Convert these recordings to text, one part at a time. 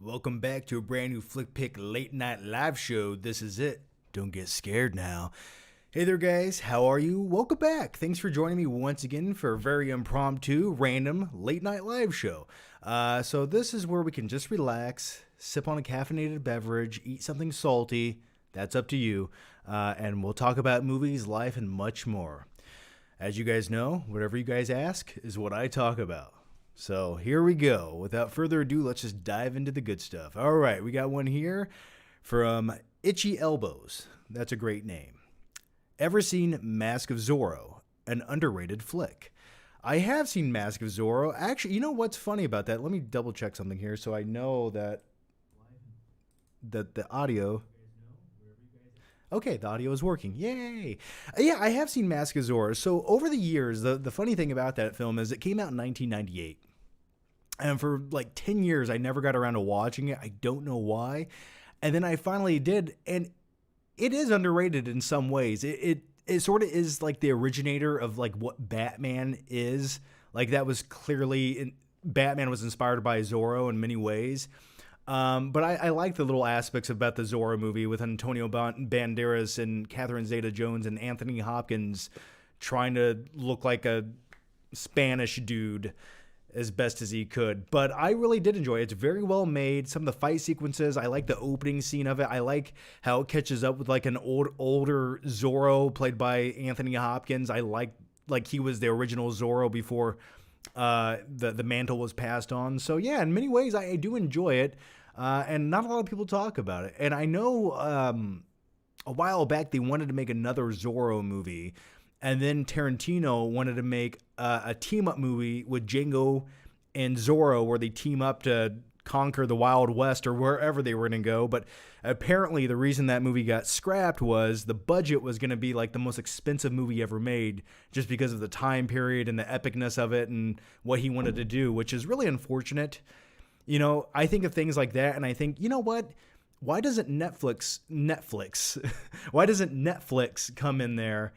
Welcome back to a brand new Flick Pick late night live show. This is it. Don't get scared now. Hey there, guys. How are you? Welcome back. Thanks for joining me once again for a very impromptu, random late night live show. So this is where we can just relax, sip on a caffeinated beverage, eat something salty. That's up to you. And we'll talk about movies, life, and much more. As you guys know, whatever you guys ask is what I talk about. So here we go. Without further ado, let's just dive into the good stuff. All right, we got one here from Itchy Elbows. That's a great name. Ever seen Mask of Zorro? An underrated flick. I have seen Mask of Zorro. Actually, you know what's funny about that? Let me double check something here so I know that the audio... Okay, the audio is working. Yay! Yeah, I have seen Mask of Zorro. So over the years, the funny thing about that film is it came out in 1998. And for like 10 years, I never got around to watching it. I don't know why. And then I finally did. And it is underrated in some ways. It sort of is like the originator of like what Batman is. Like that was clearly... Batman was inspired by Zorro in many ways. But I like the little aspects about the Zorro movie with Antonio Banderas and Catherine Zeta-Jones and Anthony Hopkins trying to look like a Spanish dude as best as he could. But I really did enjoy it. It's very well made. Some of the fight sequences, I like the opening scene of it. I like how it catches up with like an older Zorro played by Anthony Hopkins. I like he was the original Zorro before the mantle was passed on. So yeah, in many ways I do enjoy it, and not a lot of people talk about it. And I know a while back they wanted to make another Zorro movie, and then Tarantino wanted to make a team-up movie with Django and Zorro where they team up to conquer the Wild West or wherever they were going to go. But apparently the reason that movie got scrapped was the budget was going to be like the most expensive movie ever made just because of the time period and the epicness of it and what he wanted to do, which is really unfortunate. You know, I think of things like that and I think, you know what? Why doesn't Netflix why doesn't Netflix come in there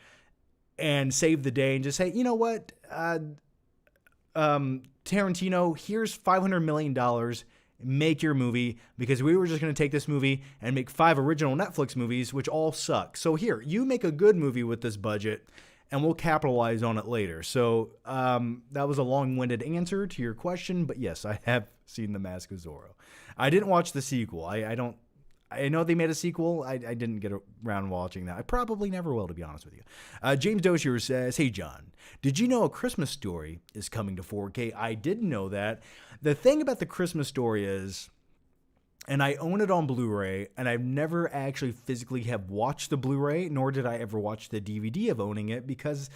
and save the day and just say, you know what, Tarantino, here's $500 million, make your movie, because we were just going to take this movie and make 5 original Netflix movies, which all suck. So here, you make a good movie with this budget, and we'll capitalize on it later. So that was a long-winded answer to your question, but yes, I have seen The Mask of Zorro. I didn't watch the sequel. I know they made a sequel. I didn't get around watching that. I probably never will, to be honest with you. James Dozier says, hey, John, did you know A Christmas Story is coming to 4K? I didn't know that. The thing about The Christmas Story is, and I own it on Blu-ray, and I've never actually physically have watched the Blu-ray, nor did I ever watch the DVD of owning it, because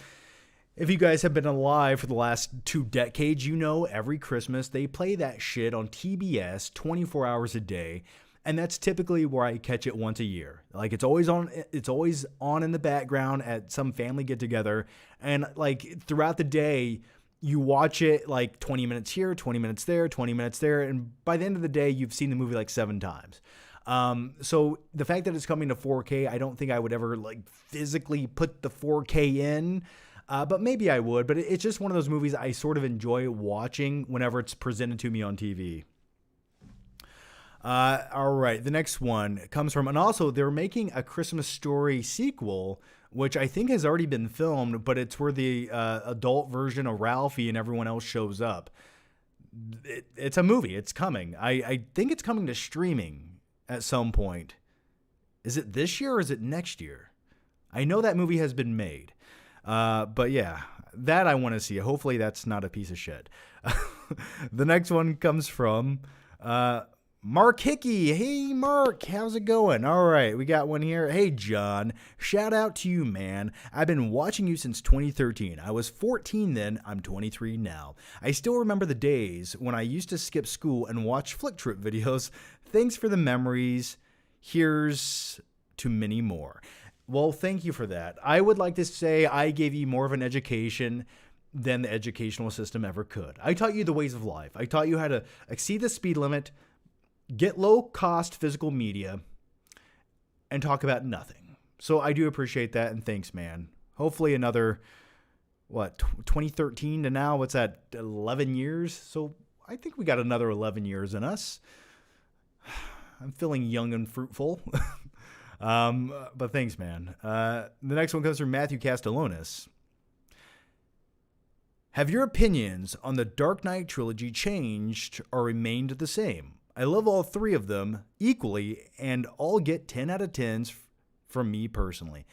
if you guys have been alive for the last 2 decades, you know every Christmas they play that shit on TBS 24 hours a day. And that's typically where I catch it once a year. Like it's always on in the background at some family get together. And like throughout the day, you watch it like 20 minutes here, 20 minutes there, 20 minutes there. And by the end of the day, you've seen the movie like 7 times. So the fact that it's coming to 4K, I don't think I would ever like physically put the 4K in. But maybe I would. But it's just one of those movies I sort of enjoy watching whenever it's presented to me on TV. All right, the next one comes from, and also they're making a Christmas Story sequel, which I think has already been filmed, but it's where the adult version of Ralphie and everyone else shows up. It's a movie. It's coming. I think it's coming to streaming at some point. Is it this year or is it next year? I know that movie has been made. But yeah, that I want to see. Hopefully that's not a piece of shit. The next one comes from... Mark Hickey. Hey, Mark. How's it going? All right. We got one here. Hey, John. Shout out to you, man. I've been watching you since 2013. I was 14 then. I'm 23 now. I still remember the days when I used to skip school and watch Flick Trip videos. Thanks for the memories. Here's to many more. Well, thank you for that. I would like to say I gave you more of an education than the educational system ever could. I taught you the ways of life. I taught you how to exceed the speed limit, get low-cost physical media, and talk about nothing. So I do appreciate that, and thanks, man. Hopefully another, 2013 to now, what's that, 11 years? So I think we got another 11 years in us. I'm feeling young and fruitful. But thanks, man. The next one comes from Matthew Castellanos. Have your opinions on the Dark Knight trilogy changed or remained the same? I love all three of them equally and all get 10 out of 10s from me personally.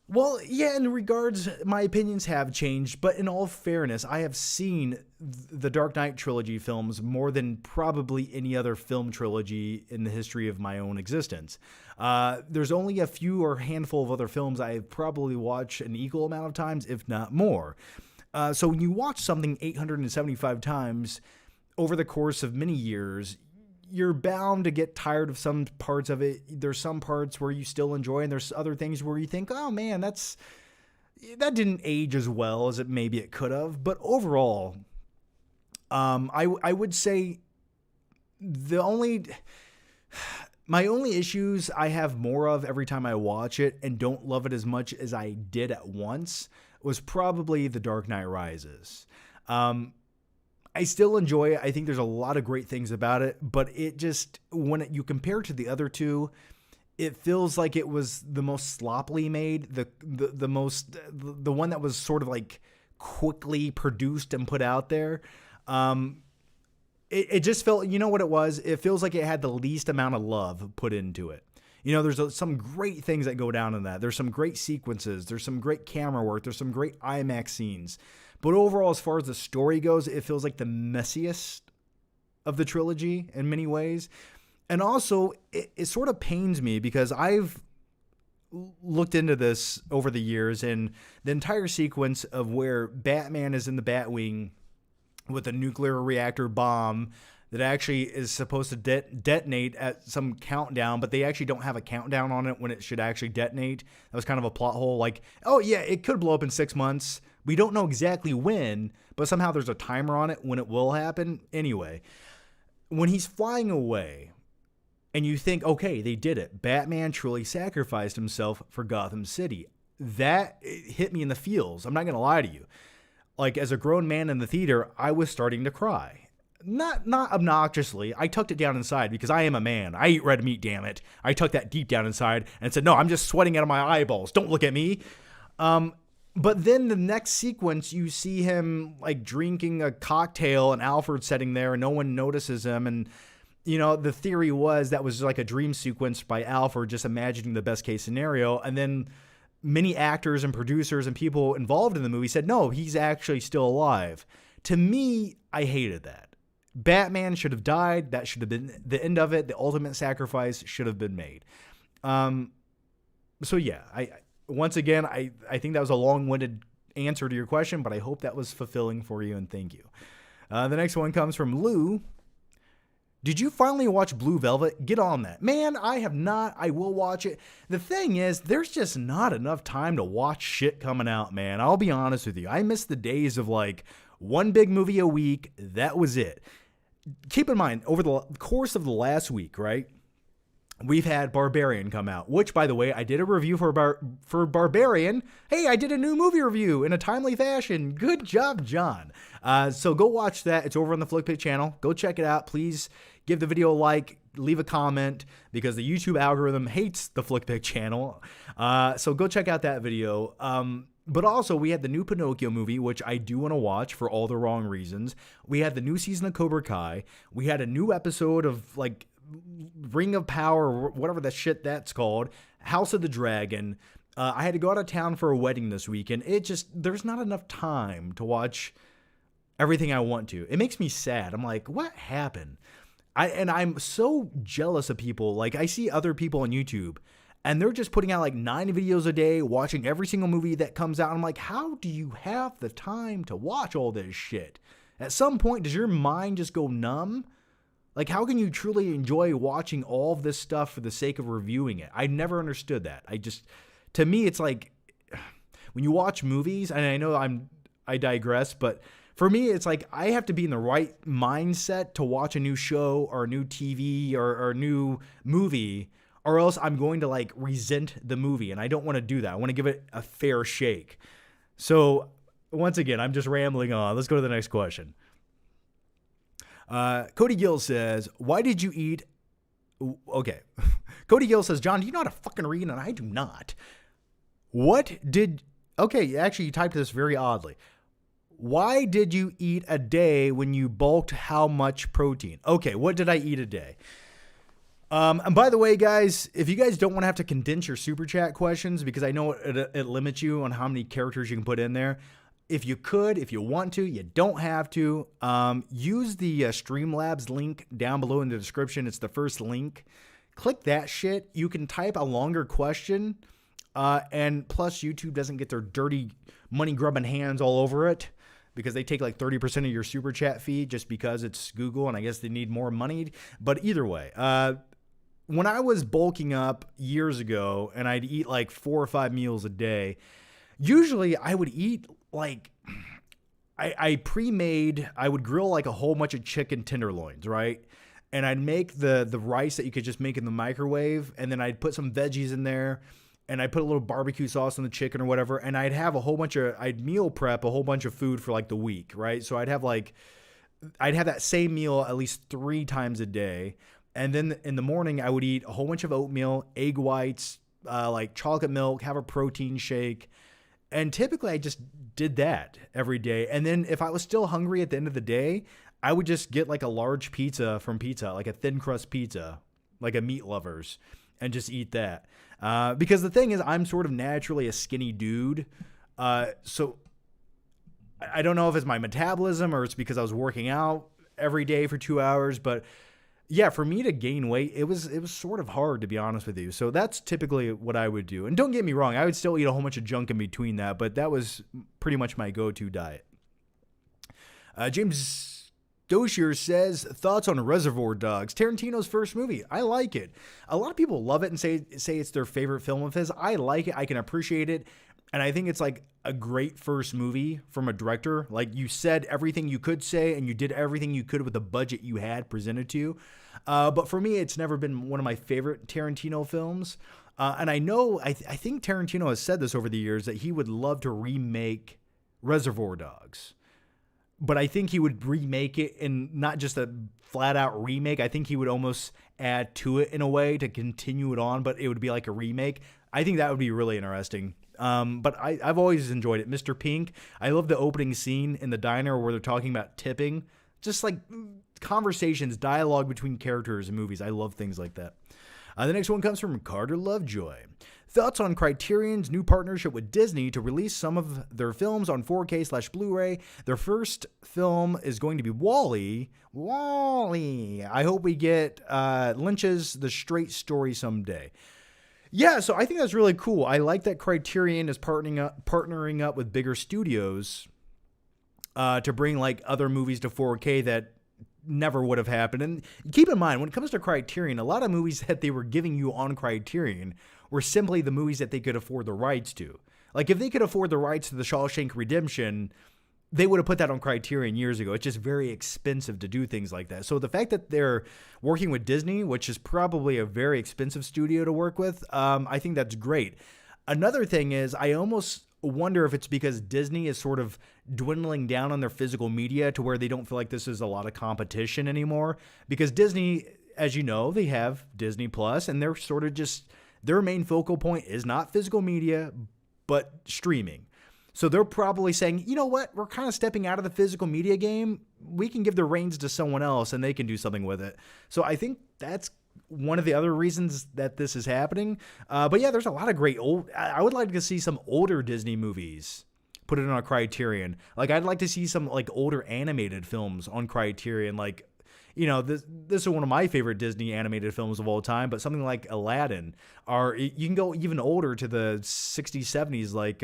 Well, yeah, in regards, my opinions have changed, but in all fairness, I have seen the Dark Knight trilogy films more than probably any other film trilogy in the history of my own existence. There's only a few or handful of other films I've probably watched an equal amount of times, if not more. So when you watch something 875 times over the course of many years, you're bound to get tired of some parts of it. There's some parts where you still enjoy, and there's other things where you think, oh man, that didn't age as well as maybe it could have. But overall, I would say my only issues I have more of every time I watch it and don't love it as much as I did at once was probably The Dark Knight Rises. I still enjoy it. I think there's a lot of great things about it, but it just, when you compare it to the other two, it feels like it was the most sloppily made, the one that was sort of like quickly produced and put out there. It just felt, you know what it was? It feels like it had the least amount of love put into it. You know, there's some great things that go down in that. There's some great sequences. There's some great camera work. There's some great IMAX scenes. But overall, as far as the story goes, it feels like the messiest of the trilogy in many ways. And also, it sort of pains me because I've looked into this over the years, and the entire sequence of where Batman is in the Batwing with a nuclear reactor bomb that actually is supposed to detonate at some countdown, but they actually don't have a countdown on it when it should actually detonate. That was kind of a plot hole. Like, oh yeah, it could blow up in 6 months. We don't know exactly when, but somehow there's a timer on it when it will happen. Anyway, when he's flying away and you think, okay, they did it. Batman truly sacrificed himself for Gotham City. That hit me in the feels. I'm not going to lie to you. Like, as a grown man in the theater, I was starting to cry. Not obnoxiously. I tucked it down inside because I am a man. I eat red meat, damn it. I tucked that deep down inside and said, no, I'm just sweating out of my eyeballs. Don't look at me. But then the next sequence, you see him like drinking a cocktail and Alfred's sitting there and no one notices him. And, you know, the theory was that was like a dream sequence by Alfred, just imagining the best case scenario. And then many actors and producers and people involved in the movie said, no, he's actually still alive. To me, I hated that. Batman should have died. That should have been the end of it. The ultimate sacrifice should have been made. So yeah, once again, I think that was a long-winded answer to your question, but I hope that was fulfilling for you, and thank you. The next one comes from Lou. Did you finally watch Blue Velvet? Get on that. Man, I have not. I will watch it. The thing is, there's just not enough time to watch shit coming out, man. I'll be honest with you. I miss the days of like one big movie a week. That was it. Keep in mind, over the course of the last week, right? We've had Barbarian come out, which, by the way, I did a review for Barbarian. Hey, I did a new movie review in a timely fashion. Good job, John. So go watch that. It's over on the Flickpick channel. Go check it out. Please give the video a like, leave a comment, because the YouTube algorithm hates the Flickpick channel. So go check out that video. But also, we had the new Pinocchio movie, which I do want to watch for all the wrong reasons. We had the new season of Cobra Kai. We had a new episode of, like, Ring of Power, or whatever the shit that's called, House of the Dragon. I had to go out of town for a wedding this weekend. There's not enough time to watch everything I want to. It makes me sad. I'm like, what happened? I'm so jealous of people. Like, I see other people on YouTube, and they're just putting out like 9 videos a day, watching every single movie that comes out. I'm like, how do you have the time to watch all this shit? At some point, does your mind just go numb? Like, how can you truly enjoy watching all of this stuff for the sake of reviewing it? I never understood that. To me, it's like, when you watch movies, and I know I digress, but for me, it's like, I have to be in the right mindset to watch a new show or a new TV or a new movie, or else I'm going to like resent the movie, and I don't want to do that. I want to give it a fair shake. So once again, I'm just rambling on. Let's go to the next question. Cody Gill says, why did you eat... Okay. Cody Gill says, John, do you know how to fucking read? And I do not. What did... Okay, actually, you typed this very oddly. Why did you eat a day when you bulked how much protein? Okay, what did I eat a day? And by the way, guys, if you guys don't want to have to condense your super chat questions, because I know it limits you on how many characters you can put in there. If you could, if you want to, you don't have to. Use the Streamlabs link down below in the description. It's the first link. Click that shit. You can type a longer question. And plus, YouTube doesn't get their dirty money grubbing hands all over it, because they take like 30% of your super chat fee just because it's Google, and I guess they need more money. But either way, when I was bulking up years ago and I'd eat like 4 or 5 meals a day, usually I would eat like, I would grill like a whole bunch of chicken tenderloins, right? And I'd make the rice that you could just make in the microwave, and then I'd put some veggies in there, and I'd put a little barbecue sauce on the chicken or whatever, and I'd have I'd meal prep a whole bunch of food for like the week, right? So I'd have that same meal at least 3 times a day. And then in the morning, I would eat a whole bunch of oatmeal, egg whites, like chocolate milk, have a protein shake. And typically I just did that every day. And then if I was still hungry at the end of the day, I would just get like a large pizza from Pizza Hut, like a thin crust pizza, like a Meat Lovers, and just eat that. Because the thing is, I'm sort of naturally a skinny dude. So I don't know if it's my metabolism or it's because I was working out every day for 2 hours, but yeah, for me to gain weight, it was sort of hard, to be honest with you. So that's typically what I would do. And don't get me wrong, I would still eat a whole bunch of junk in between that, but that was pretty much my go-to diet. James Doshier says, thoughts on Reservoir Dogs, Tarantino's first movie. I like it. A lot of people love it and say it's their favorite film of his. I like it. I can appreciate it. And I think it's like a great first movie from a director. Like, you said everything you could say and you did everything you could with the budget you had presented to you. But for me, it's never been one of my favorite Tarantino films. And I know, I think Tarantino has said this over the years, that he would love to remake Reservoir Dogs. But I think he would remake it in not just a flat out remake. I think he would almost add to it in a way to continue it on, but it would be like a remake. I think that would be really interesting. But I've always enjoyed it. Mr. Pink, I love the opening scene in the diner where they're talking about tipping. Just like conversations, dialogue between characters in movies. I love things like that. The next one comes from Carter Lovejoy. Thoughts on Criterion's new partnership with Disney to release some of their films on 4K/Blu-ray. Their first film is going to be WALL-E. WALL-E. I hope we get Lynch's The Straight Story someday. Yeah, so I think that's really cool. I like that Criterion is partnering up with bigger studios to bring like other movies to 4K that never would have happened. And keep in mind, when it comes to Criterion, a lot of movies that they were giving you on Criterion were simply the movies that they could afford the rights to. Like, if they could afford the rights to The Shawshank Redemption, they would have put that on Criterion years ago. It's just very expensive to do things like that. So the fact that they're working with Disney, which is probably a very expensive studio to work with, I think that's great. Another thing is, I almost wonder if it's because Disney is sort of dwindling down on their physical media to where they don't feel like this is a lot of competition anymore. Because Disney, as you know, they have Disney Plus, and they're sort of just, their main focal point is not physical media, but streaming. So they're probably saying, you know what, we're kind of stepping out of the physical media game. We can give the reins to someone else and they can do something with it. So I think that's one of the other reasons that this is happening. But yeah, there's a lot of great I would like to see some older Disney movies put it on a Criterion. Like, I'd like to see some like older animated films on Criterion. Like, you know, this is one of my favorite Disney animated films of all time, but something like Aladdin, or you can go even older to the 60s, 70s, like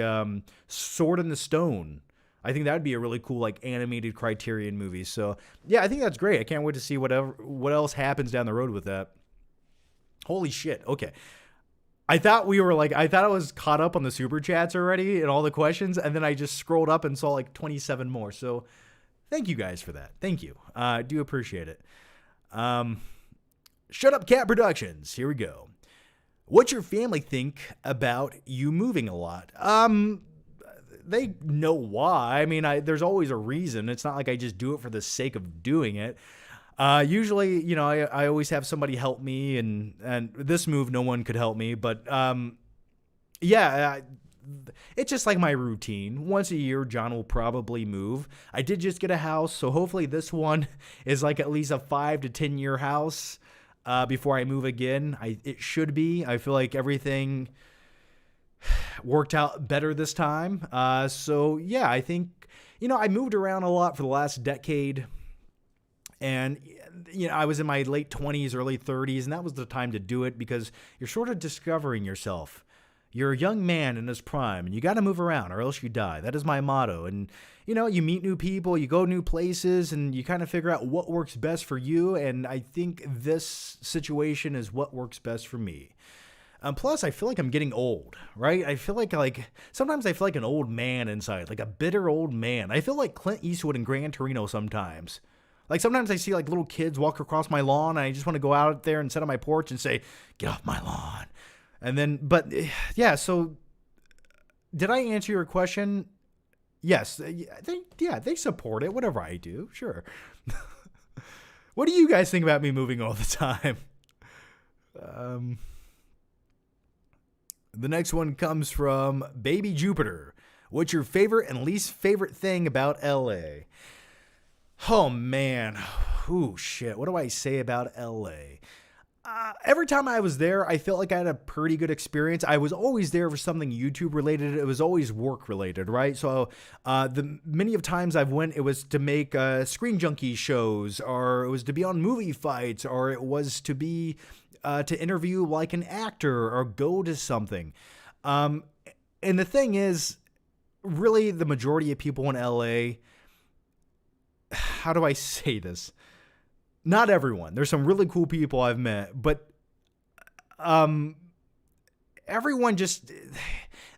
Sword in the Stone. I think that would be a really cool, like, animated Criterion movie. So, yeah, I think that's great. I can't wait to see what else happens down the road with that. Holy shit. Okay. I thought I was caught up on the super chats already and all the questions, and then I just scrolled up and saw like 27 more. So, thank you guys for that. Thank you. I do appreciate it. Shut Up Cat Productions. Here we go. What's your family think about you moving a lot? They know why. I mean, there's always a reason. It's not like I just do it for the sake of doing it. Usually, I always have somebody help me, and this move, no one could help me. But yeah, it's just like my routine. Once a year, John will probably move. I did just get a house, so hopefully this one is like at least a 5 to 10 year house before I move again. It should be. I feel like everything worked out better this time. So yeah, I think, I moved around a lot for the last decade. And, I was in my late 20s, early 30s, and that was the time to do it because you're sort of discovering yourself. You're a young man in his prime, and you got to move around or else you die. That is my motto. And, you meet new people, you go new places, and you kind of figure out what works best for you. And I think this situation is what works best for me. Plus, I feel like I'm getting old, right? I feel like sometimes I feel like an old man inside, like a bitter old man. I feel like Clint Eastwood in Gran Torino sometimes. Like sometimes I see like little kids walk across my lawn and I just want to go out there and sit on my porch and say, get off my lawn. And then, but yeah, so did I answer your question? Yes. They support it. Whatever I do. Sure. What do you guys think about me moving all the time? The next one comes from BabyJupiter. What's your favorite and least favorite thing about LA? Oh, man. Ooh, shit. What do I say about LA? Every time I was there, I felt like I had a pretty good experience. I was always there for something YouTube related. It was always work related, right? So the many of times I've went, it was to make Screen Junkie shows, or it was to be on movie fights, or it was to be to interview like an actor or go to something. And the thing is, really, the majority of people in LA, how do I say this? Not everyone. There's some really cool people I've met, but everyone just,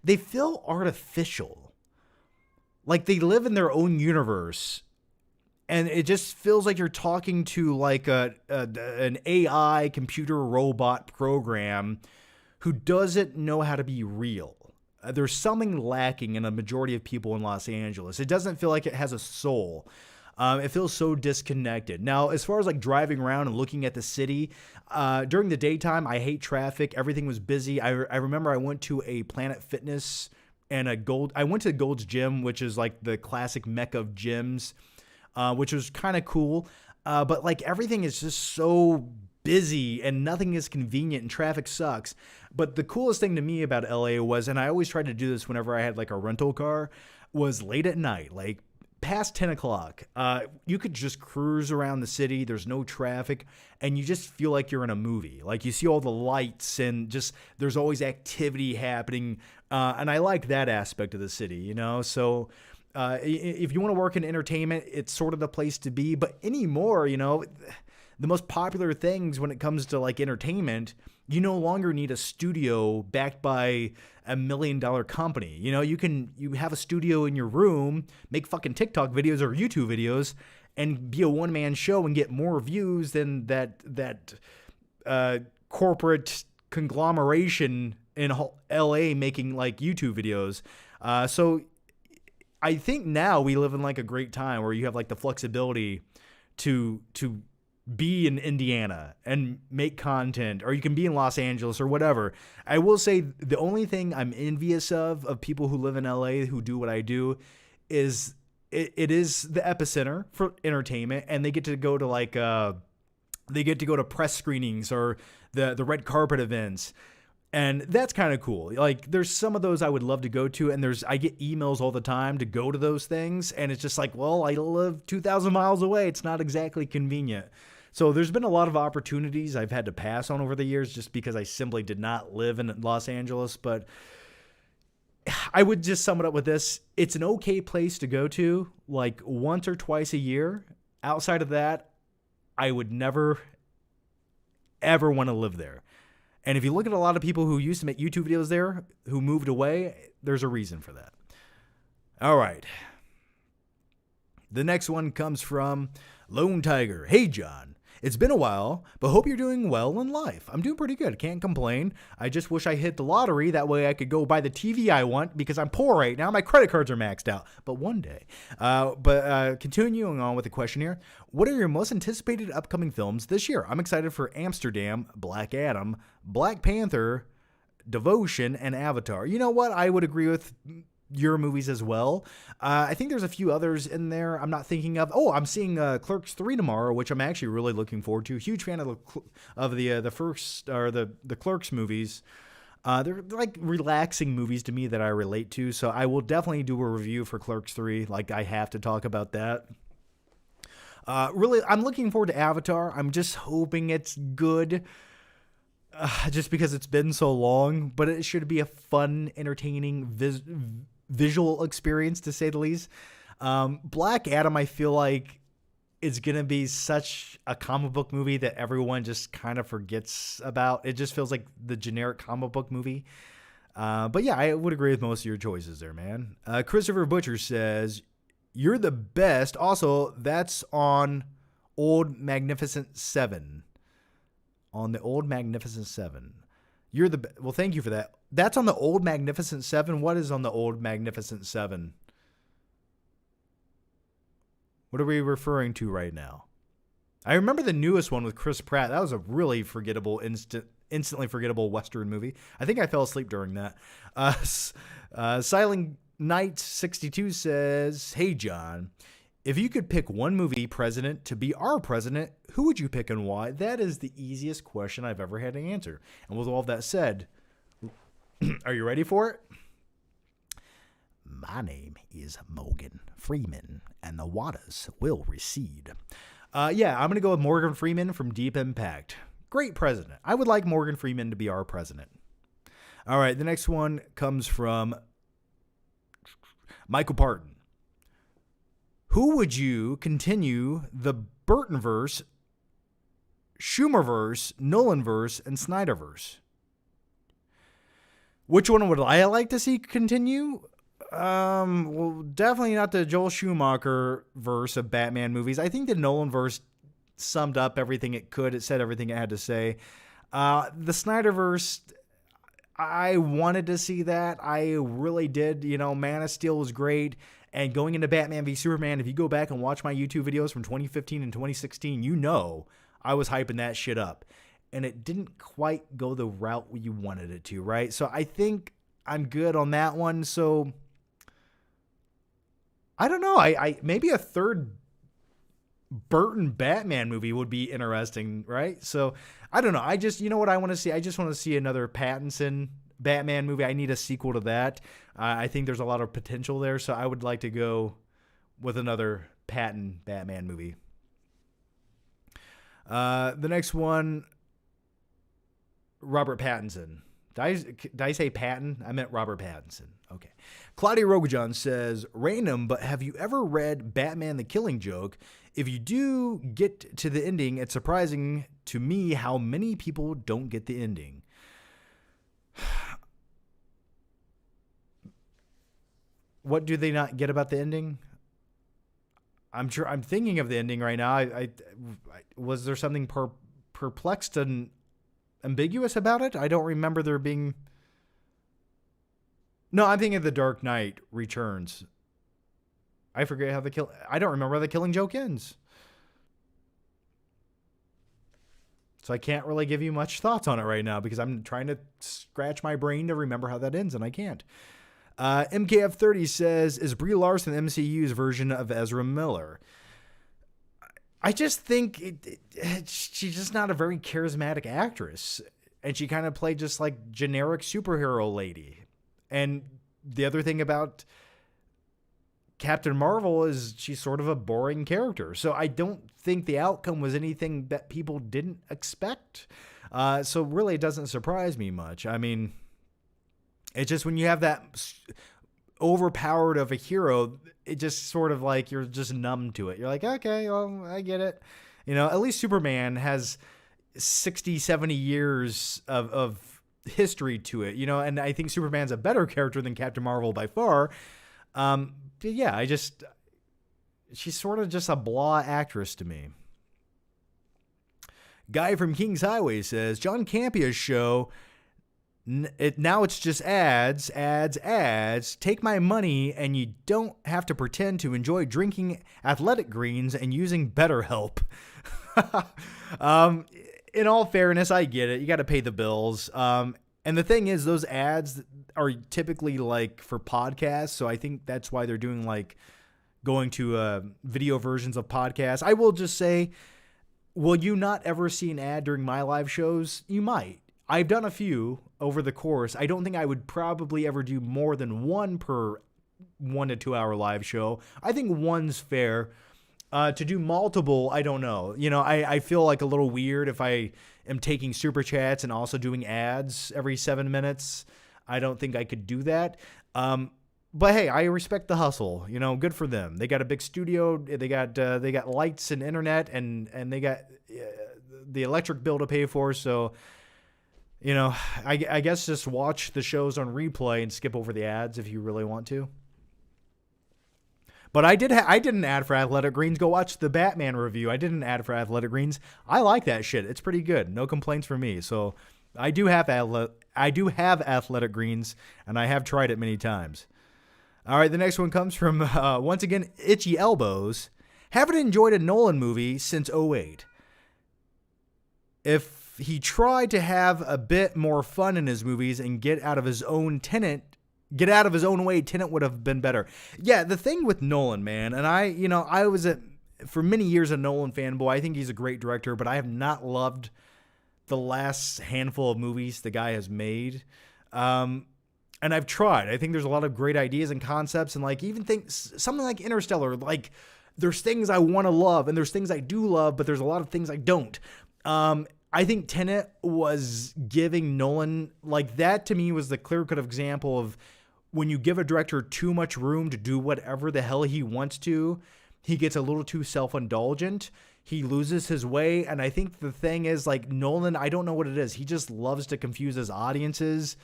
they feel artificial. Like they live in their own universe, and it just feels like you're talking to like an AI computer robot program who doesn't know how to be real. There's something lacking in a majority of people in Los Angeles. It doesn't feel like it has a soul. It feels so disconnected. Now, as far as like driving around and looking at the city, during the daytime, I hate traffic. Everything was busy. I remember I went to a Planet Fitness and I went to Gold's Gym, which is like the classic mecca of gyms, which was kind of cool. But like everything is just so busy and nothing is convenient and traffic sucks. But the coolest thing to me about LA was, and I always tried to do this whenever I had like a rental car, was late at night, like past 10 o'clock, you could just cruise around the city. There's no traffic, and you just feel like you're in a movie. Like you see all the lights and just there's always activity happening. And I like that aspect of the city, So if you want to work in entertainment, it's sort of the place to be. But anymore, the most popular things when it comes to like entertainment, you no longer need a studio backed by $1 million company. You have a studio in your room, make fucking TikTok videos or YouTube videos, and be a one-man show and get more views than that corporate conglomeration in LA making like YouTube videos. So I think now we live in like a great time where you have like the flexibility to be in Indiana and make content, or you can be in Los Angeles or whatever. I will say the only thing I'm envious of people who live in LA who do what I do is it is the epicenter for entertainment, and they get to go to like press screenings or the red carpet events. And that's kind of cool. Like there's some of those I would love to go to, and I get emails all the time to go to those things, and it's just like, well, I live 2,000 miles away. It's not exactly convenient. So there's been a lot of opportunities I've had to pass on over the years just because I simply did not live in Los Angeles. But I would just sum it up with this. It's an okay place to go to like once or twice a year. Outside of that, I would never, ever want to live there. And if you look at a lot of people who used to make YouTube videos there, who moved away, there's a reason for that. All right. The next one comes from Lone Tiger. Hey, John. It's been a while, but hope you're doing well in life. I'm doing pretty good. Can't complain. I just wish I hit the lottery. That way I could go buy the TV I want because I'm poor right now. My credit cards are maxed out. But one day. Continuing on with the question here. What are your most anticipated upcoming films this year? I'm excited for Amsterdam, Black Adam, Black Panther, Devotion, and Avatar. You know what? I would agree with your movies as well. I think there's a few others in there I'm not thinking of. Oh, I'm seeing Clerks 3 tomorrow, which I'm actually really looking forward to. Huge fan of the first or the Clerks movies. They're like relaxing movies to me that I relate to, so I will definitely do a review for Clerks 3. Like, I have to talk about that. Really, I'm looking forward to Avatar. I'm just hoping it's good. Just because it's been so long, but it should be a fun, entertaining visual experience, to say the least. Black Adam, I feel like, is going to be such a comic book movie that everyone just kind of forgets about. It just feels like the generic comic book movie. But yeah, I would agree with most of your choices there, man. Christopher Butcher says, you're the best. Also, that's on Old Magnificent 7. On the Old Magnificent 7. You're the well, thank you for that. That's on the Old Magnificent 7. What is on the Old Magnificent 7? What are we referring to right now? I remember the newest one with Chris Pratt. That was a really forgettable, instantly forgettable Western movie. I think I fell asleep during that. Silent Knight 62 says, hey, John, if you could pick one movie president to be our president, who would you pick and why? That is the easiest question I've ever had to answer. And with all of that said, are you ready for it? My name is Morgan Freeman, and the waters will recede. Yeah, I'm going to go with Morgan Freeman from Deep Impact. Great president. I would like Morgan Freeman to be our president. All right, the next one comes from Michael Parton. Who would you continue the Burtonverse, Schumerverse, Nolanverse, and Snyderverse? Which one would I like to see continue? Well, definitely not the Joel Schumacher verse of Batman movies. I think the Nolan verse summed up everything it could. It said everything it had to say. The Snyderverse, I wanted to see that. I really did. You know, Man of Steel was great. And going into Batman v Superman, if you go back and watch my YouTube videos from 2015 and 2016, you know I was hyping that shit up. And it didn't quite go the route you wanted it to, right? So I think I'm good on that one. So I don't know. I maybe a third Burton Batman movie would be interesting, right? So I don't know. I just, you know what I want to see? I just want to see another Pattinson Batman movie. I need a sequel to that. I think there's a lot of potential there. So I would like to go with another Patton Batman movie. The next one, Robert Pattinson. Did I say Patton? I meant Robert Pattinson. Okay. Claudia Rogajon says, random, but have you ever read Batman the Killing Joke? If you do get to the ending, it's surprising to me how many people don't get the ending. What do they not get about the ending? I'm thinking of the ending right now. I was there something perplexed and ambiguous about it? I don't remember there being. No, I'm thinking of The Dark Knight Returns. I forget how I don't remember how the Killing Joke ends. So I can't really give you much thoughts on it right now because I'm trying to scratch my brain to remember how that ends, and I can't. MKF30 says, is Brie Larson MCU's version of Ezra Miller? I just think she's just not a very charismatic actress. And she kind of played just like generic superhero lady. And the other thing about Captain Marvel is she's sort of a boring character. So I don't think the outcome was anything that people didn't expect. So really it doesn't surprise me much. I mean, it's just when you have that overpowered of a hero, it just sort of like you're just numb to it. You're like, okay, well, I get it. You know, at least Superman has 60, 70 years of history to it, you know, and I think Superman's a better character than Captain Marvel by far. But yeah, she's sort of just a blah actress to me. Guy from King's Highway says, John Campia's show, now it's just ads. Take my money and you don't have to pretend to enjoy drinking athletic greens and using BetterHelp. In all fairness, I get it. You got to pay the bills. And the thing is, those ads are typically like for podcasts. So I think that's why they're doing like going to video versions of podcasts. I will just say, will you not ever see an ad during my live shows? You might. I've done a few over the course. I don't think I would probably ever do more than one per 1 to 2 hour live show. I think one's fair. To do multiple, I don't know. You know, I feel like a little weird if I am taking super chats and also doing ads every 7 minutes. I don't think I could do that. But hey, I respect the hustle. You know, good for them. They got a big studio. They got lights and internet, and they got the electric bill to pay for. So, you know, I guess just watch the shows on replay and skip over the ads if you really want to. But I did an ad for Athletic Greens. Go watch the Batman review. I did an ad for Athletic Greens. I like that shit. It's pretty good. No complaints from me. So I do have Athletic Greens, and I have tried it many times. All right, the next one comes from, once again, Itchy Elbows. Haven't enjoyed a Nolan movie since 2008. If he tried to have a bit more fun in his movies and get out of his own way, Tenant would have been better. Yeah, the thing with Nolan, man, and I was for many years a Nolan fanboy. I think he's a great director, but I have not loved the last handful of movies the guy has made. And I've tried. I think there's a lot of great ideas and concepts, and like even things, something like Interstellar, like there's things I want to love and there's things I do love, but there's a lot of things I don't. I think Tenet was giving Nolan, like that to me was the clear-cut example of when you give a director too much room to do whatever the hell he wants to, he gets a little too self-indulgent. He loses his way. And I think the thing is, like, Nolan, I don't know what it is. He just loves to confuse his audiences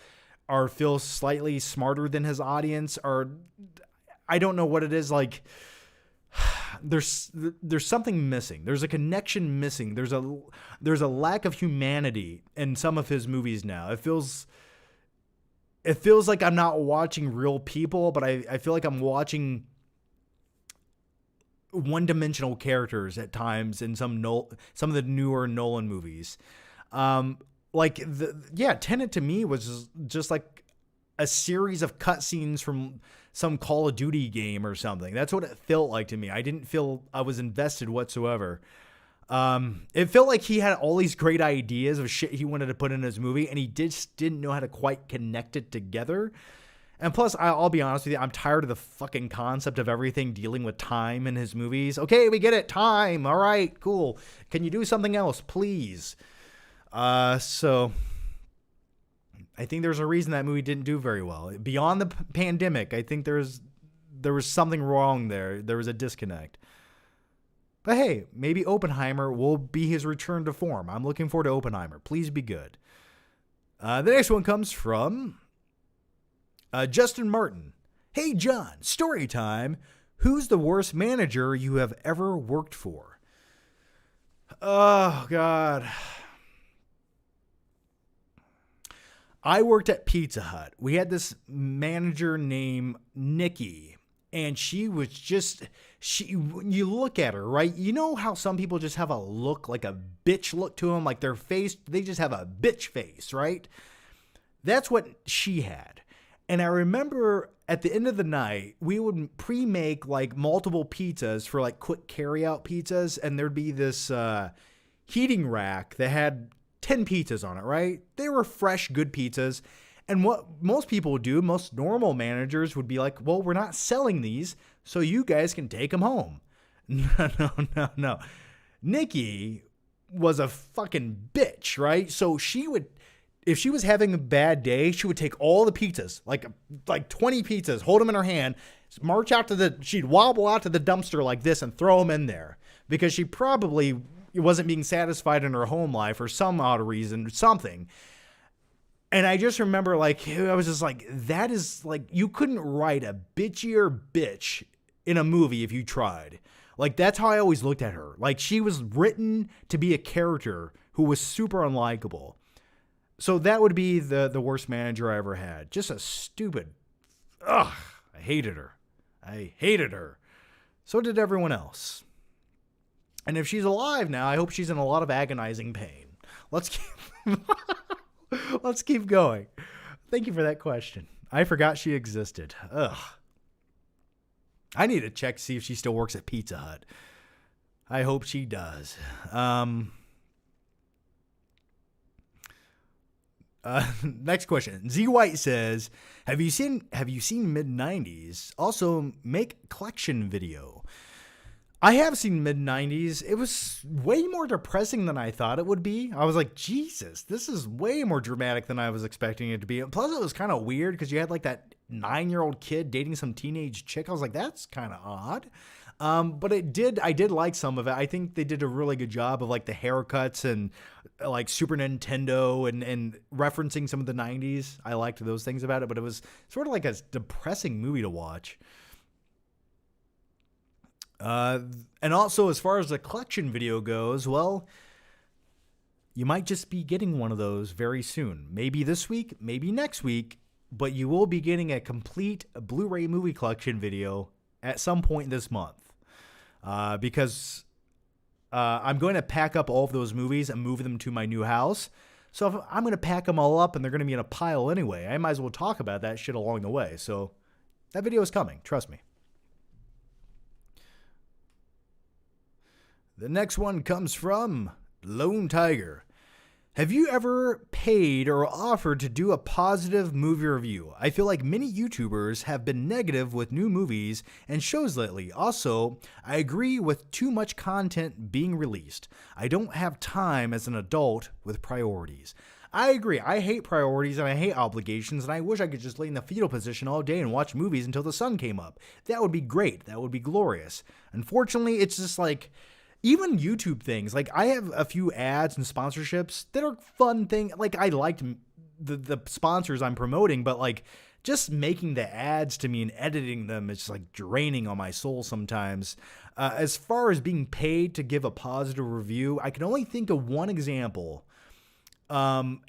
or feel slightly smarter than his audience, or I don't know what it is. Like, there's something missing. There's a connection missing. There's a lack of humanity in some of his movies now. It feels like I'm not watching real people, but I feel like I'm watching one-dimensional characters at times in some of the newer Nolan movies. Tenet to me was just like a series of cutscenes from some Call of Duty game or something. That's what it felt like to me. I didn't feel I was invested whatsoever. It felt like he had all these great ideas of shit he wanted to put in his movie, and he just didn't know how to quite connect it together. And plus, I'll be honest with you, I'm tired of the fucking concept of everything dealing with time in his movies. Okay, we get it, time. All right, cool. Can you do something else, please? So I think there's a reason that movie didn't do very well. Beyond the pandemic, I think there was something wrong there. There was a disconnect. But hey, maybe Oppenheimer will be his return to form. I'm looking forward to Oppenheimer. Please be good. The next one comes from Justin Martin. Hey, John, story time. Who's the worst manager you have ever worked for? Oh, God. I worked at Pizza Hut. We had this manager named Nikki, and she was just, you look at her, right? You know how some people just have a look, like a bitch look to them, like their face, they just have a bitch face, right? That's what she had. And I remember at the end of the night, we would pre-make like multiple pizzas for like quick carry-out pizzas, and there'd be this heating rack that had 10 pizzas on it, right? They were fresh, good pizzas. And what most people would do, most normal managers would be like, well, we're not selling these, so you guys can take them home. No. Nikki was a fucking bitch, right? So she would, if she was having a bad day, she would take all the pizzas, like 20 pizzas, hold them in her hand, march out to she'd wobble out to the dumpster like this and throw them in there, because she probably wasn't being satisfied in her home life for some odd reason, something. And I just remember, like, I was just like, that is like, you couldn't write a bitchier bitch in a movie if you tried. Like, that's how I always looked at her. Like, she was written to be a character who was super unlikable. So that would be the worst manager I ever had. Just a stupid, I hated her. I hated her. So did everyone else. And if she's alive now, I hope she's in a lot of agonizing pain. Let's keep going. Thank you for that question. I forgot she existed. Ugh. I need to check to see if she still works at Pizza Hut. I hope she does. Next question. Z White says, have you seen mid-90s? Also, make collection video. I have seen mid-90s. It was way more depressing than I thought it would be. I was like, Jesus, this is way more dramatic than I was expecting it to be. Plus, it was kind of weird because you had like that 9-year-old kid dating some teenage chick. I was like, that's kind of odd. But I did like some of it. I think they did a really good job of like the haircuts and like Super Nintendo and referencing some of the 90s. I liked those things about it, but it was sort of like a depressing movie to watch. And also, as far as the collection video goes, well, you might just be getting one of those very soon. Maybe this week, maybe next week, but you will be getting a complete Blu-ray movie collection video at some point this month. Because I'm going to pack up all of those movies and move them to my new house. So if I'm going to pack them all up and they're going to be in a pile anyway, I might as well talk about that shit along the way. So that video is coming. Trust me. The next one comes from Lone Tiger. Have you ever paid or offered to do a positive movie review? I feel like many YouTubers have been negative with new movies and shows lately. Also, I agree with too much content being released. I don't have time as an adult with priorities. I agree. I hate priorities and I hate obligations, and I wish I could just lay in the fetal position all day and watch movies until the sun came up. That would be great. That would be glorious. Unfortunately, it's just like, even YouTube things, like I have a few ads and sponsorships that are fun thing. Like I liked the sponsors I'm promoting, but like just making the ads to me and editing them is just like draining on my soul sometimes. As far as being paid to give a positive review, I can only think of one example. And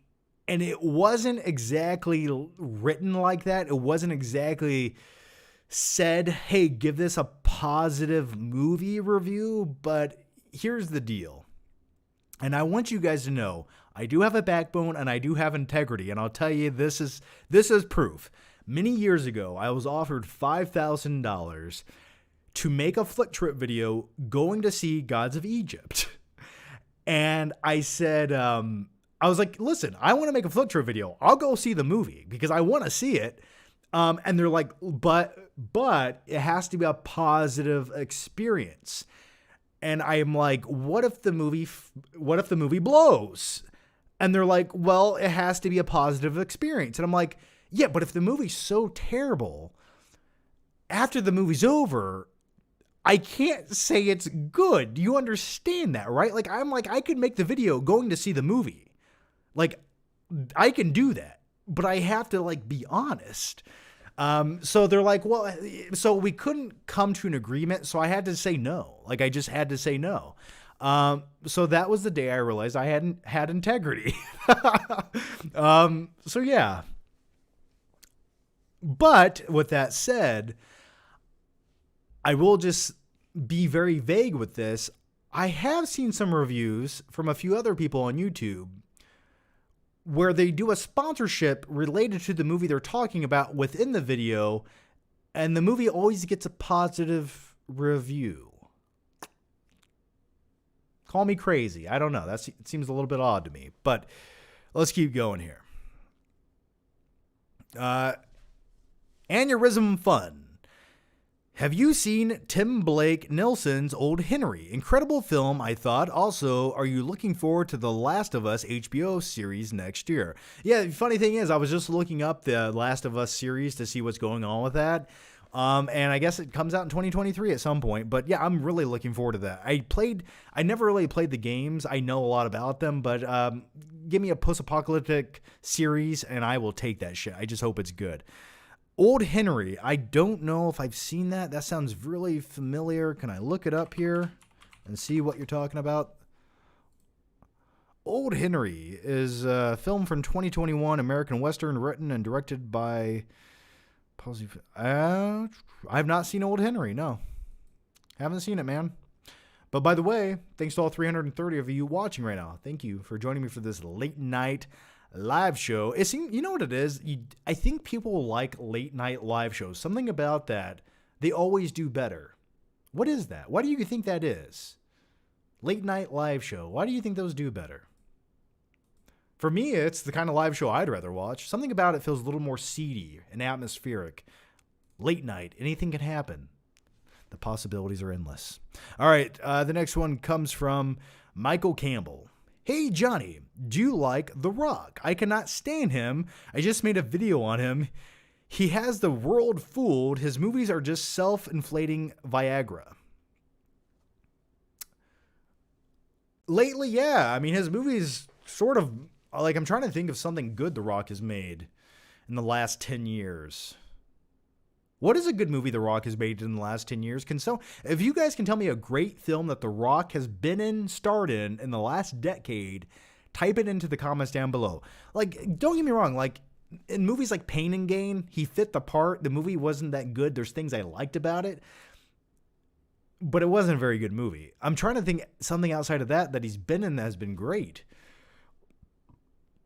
it wasn't exactly written like that. It wasn't exactly said, hey, give this a positive movie review, but here's the deal. And I want you guys to know, I do have a backbone and I do have integrity, and I'll tell you, this is proof. Many years ago, I was offered $5,000 to make a flick trip video going to see Gods of Egypt. And I said, I was like, listen, I want to make a flick trip video. I'll go see the movie because I want to see it. And they're like, but it has to be a positive experience. And I'm like, what if the movie blows? And they're like, well, it has to be a positive experience. And I'm like, yeah, but if the movie's so terrible, after the movie's over, I can't say it's good. Do you understand that, right? Like, I'm like, I could make the video going to see the movie. Like, I can do that, but I have to like be honest. So they're like, well, so we couldn't come to an agreement. So I had to say no. Like I just had to say no. So that was the day I realized I hadn't had integrity. So yeah. But with that said, I will just be very vague with this. I have seen some reviews from a few other people on YouTube where they do a sponsorship related to the movie they're talking about within the video, and the movie always gets a positive review. Call me crazy. I don't know. It seems a little bit odd to me, but let's keep going here. Aneurysm Fun. Have you seen Tim Blake Nelson's Old Henry? Incredible film, I thought. Also, are you looking forward to The Last of Us HBO series next year? Yeah, the funny thing is, I was just looking up the Last of Us series to see what's going on with that. And I guess it comes out in 2023 at some point. But yeah, I'm really looking forward to that. I never really played the games. I know a lot about them, but give me a post-apocalyptic series and I will take that shit. I just hope it's good. Old Henry. I don't know if I've seen that. That sounds really familiar. Can I look it up here and see what you're talking about? Old Henry is a film from 2021, American Western, written and directed by... I have not seen Old Henry, no. Haven't seen it, man. But by the way, thanks to all 330 of you watching right now. Thank you for joining me for this late night live show. It seems, you know what it is? I think people like late night live shows. Something about that, they always do better. What is that? Why do you think that is? Late night live show. Why do you think those do better? For me, it's the kind of live show I'd rather watch. Something about it feels a little more seedy and atmospheric. Late night, anything can happen. The possibilities are endless. All right, the next one comes from Michael Campbell. Hey, Johnny, do you like The Rock? I cannot stand him. I just made a video on him. He has the world fooled. His movies are just self-inflating Viagra. Lately, yeah. I mean, his movies sort of... Like, I'm trying to think of something good The Rock has made in the last 10 years. What is a good movie The Rock has made in the last 10 years? If you guys can tell me a great film that The Rock has been in, starred in the last decade, type it into the comments down below. Like, don't get me wrong. Like, in movies like Pain and Gain, he fit the part. The movie wasn't that good. There's things I liked about it. But it wasn't a very good movie. I'm trying to think something outside of that he's been in that has been great.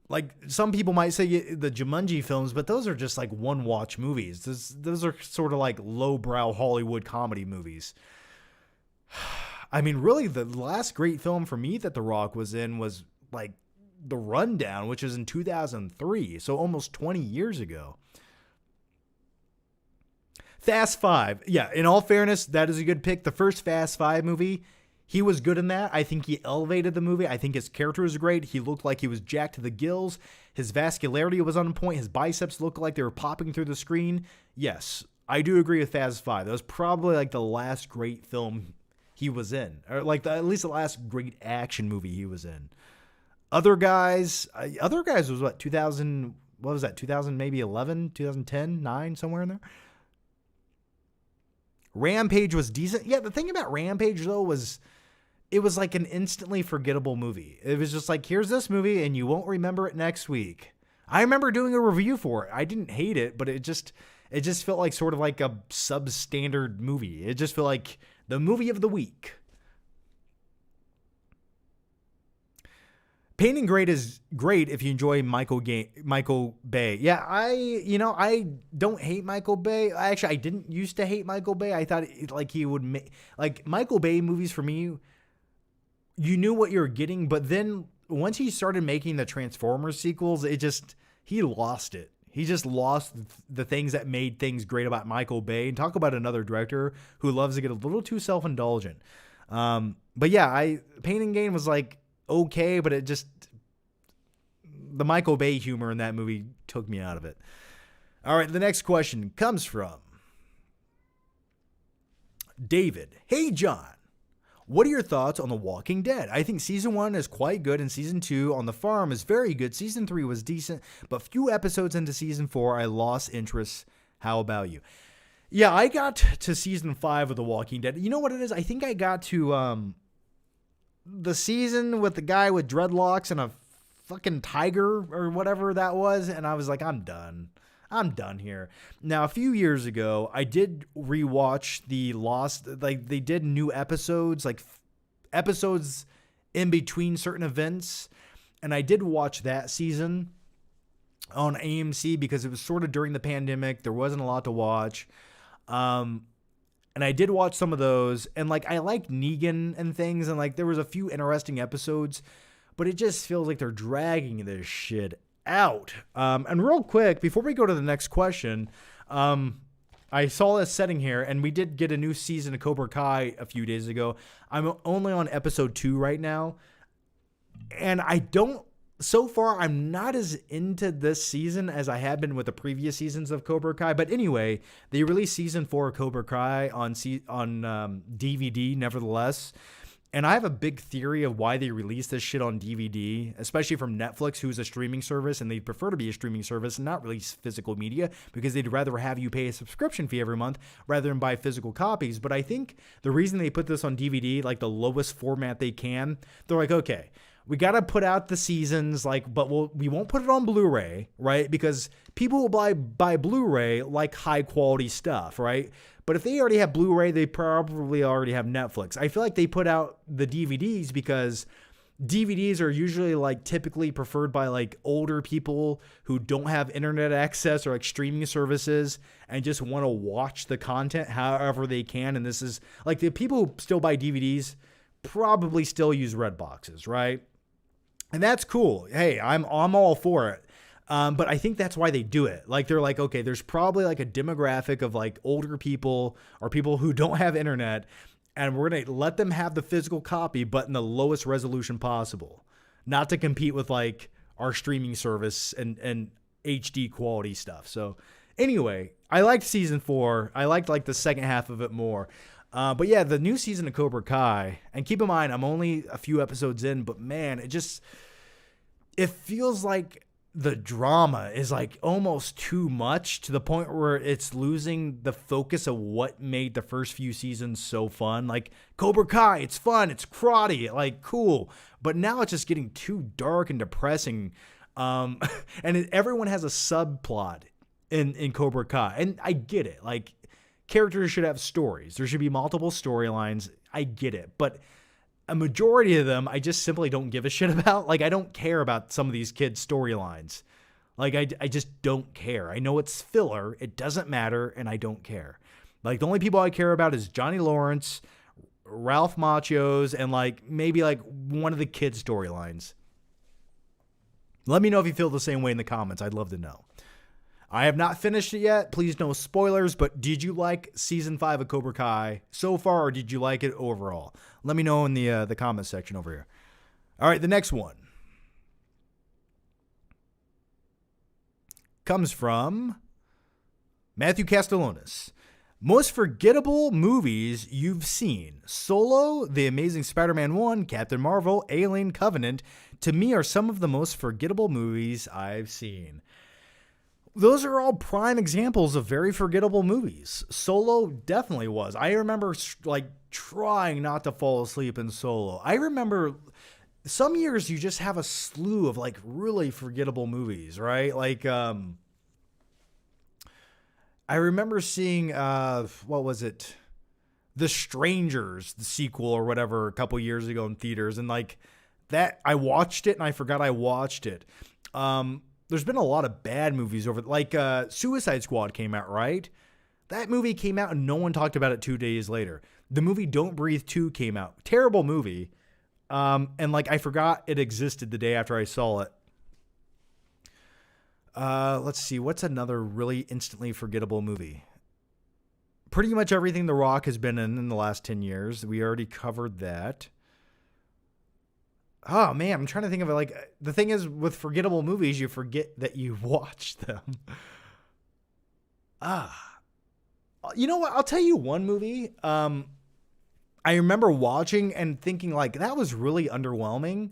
Like, some people might say the Jumanji films, but those are just like one-watch movies. Those are sort of like lowbrow Hollywood comedy movies. I mean, really, the last great film for me that The Rock was in was like The Rundown, which was in 2003, so almost 20 years ago. Fast Five. Yeah, in all fairness, that is a good pick. The first Fast Five movie, he was good in that. I think he elevated the movie. I think his character was great. He looked like he was jacked to the gills. His vascularity was on point. His biceps looked like they were popping through the screen. Yes, I do agree with Fast Five. That was probably like the last great film he was in. Or like at least the last great action movie he was in. Other Guys was what, 2000, what was that, 2000, maybe 11, 2010, 9, somewhere in there? Rampage was decent. Yeah, the thing about Rampage, though, was... It was like an instantly forgettable movie. It was just like, here's this movie and you won't remember it next week. I remember doing a review for it. I didn't hate it, but it just felt like sort of like a substandard movie. It just felt like the movie of the week. Painting Great is great if you enjoy Michael Bay. Yeah, I don't hate Michael Bay. Actually, I didn't used to hate Michael Bay. I thought like he would make like Michael Bay movies for me. You knew what you were getting, but then once he started making the Transformers sequels, he lost it. He just lost the things that made things great about Michael Bay. And talk about another director who loves to get a little too self-indulgent. But yeah, Pain and Gain was like okay, but the Michael Bay humor in that movie took me out of it. All right, the next question comes from David. Hey, John. What are your thoughts on The Walking Dead? I think season 1 is quite good and season 2 on the farm is very good. Season 3 was decent, but few episodes into season 4, I lost interest. How about you? Yeah, I got to season 5 of The Walking Dead. You know what it is? I think I got to the season with the guy with dreadlocks and a fucking tiger or whatever that was, and I was like, I'm done. I'm done here. Now, a few years ago, I did rewatch the Lost, like they did new episodes, like episodes in between certain events. And I did watch that season on AMC because it was sort of during the pandemic. There wasn't a lot to watch. And I did watch some of those. And like, I like Negan and things. And like, there was a few interesting episodes, but it just feels like they're dragging this shit out. And real quick, before we go to the next question, I saw this setting here, and we did get a new season of Cobra Kai a few days ago. I'm only on episode 2 right now, and so far, I'm not as into this season as I have been with the previous seasons of Cobra Kai. But anyway, they released season 4 of Cobra Kai on DVD, nevertheless. And I have a big theory of why they release this shit on DVD, especially from Netflix, who's a streaming service, and they prefer to be a streaming service and not release physical media because they'd rather have you pay a subscription fee every month rather than buy physical copies. But I think the reason they put this on DVD, like the lowest format they can, they're like, okay, we got to put out the seasons, but we won't put it on Blu-ray, right? Because people will buy Blu-ray like high quality stuff, right? But if they already have Blu-ray, they probably already have Netflix. I feel like they put out the DVDs because DVDs are usually typically preferred by older people who don't have internet access or streaming services and just want to watch the content however they can. And this is the people who still buy DVDs probably still use red boxes, right? And that's cool. Hey, I'm all for it. But I think that's why they do it. They're okay, there's probably a demographic of older people or people who don't have internet, and we're going to let them have the physical copy, but in the lowest resolution possible, not to compete with our streaming service and HD quality stuff. So anyway, I liked season 4. I liked the second half of it more. But yeah, the new season of Cobra Kai, and keep in mind, I'm only a few episodes in, but man, it feels like the drama is almost too much to the point where it's losing the focus of what made the first few seasons so fun. Cobra Kai, it's fun, it's karate, cool. But now it's just getting too dark and depressing. And everyone has a subplot in Cobra Kai. And I get it. Characters should have stories. There should be multiple storylines. I get it. But a majority of them, I just simply don't give a shit about. I don't care about some of these kids' storylines. I just don't care. I know it's filler. It doesn't matter, and I don't care. The only people I care about is Johnny Lawrence, Ralph Macchio's, and maybe one of the kids' storylines. Let me know if you feel the same way in the comments. I'd love to know. I have not finished it yet. Please no spoilers, but did you like season 5 of Cobra Kai so far, or did you like it overall? Let me know in the comment section over here. All right, the next one comes from Matthew Castellanos. Most forgettable movies you've seen: Solo, The Amazing Spider-Man 1, Captain Marvel, Alien, Covenant, to me are some of the most forgettable movies I've seen. Those are all prime examples of very forgettable movies. Solo definitely was. I remember trying not to fall asleep in Solo. I remember some years you just have a slew of really forgettable movies, right? I remember seeing, what was it? The Strangers, the sequel or whatever, a couple years ago in theaters. And that, I watched it and I forgot I watched it. There's been a lot of bad movies over, Suicide Squad came out, right? That movie came out and no one talked about it 2 days later. The movie Don't Breathe 2 came out. Terrible movie. And I forgot it existed the day after I saw it. Let's see. What's another really instantly forgettable movie? Pretty much everything The Rock has been in the last 10 years. We already covered that. Oh, man, I'm trying to think of it. The thing is, with forgettable movies, you forget that you watched them. You know what? I'll tell you one movie I remember watching and thinking, that was really underwhelming,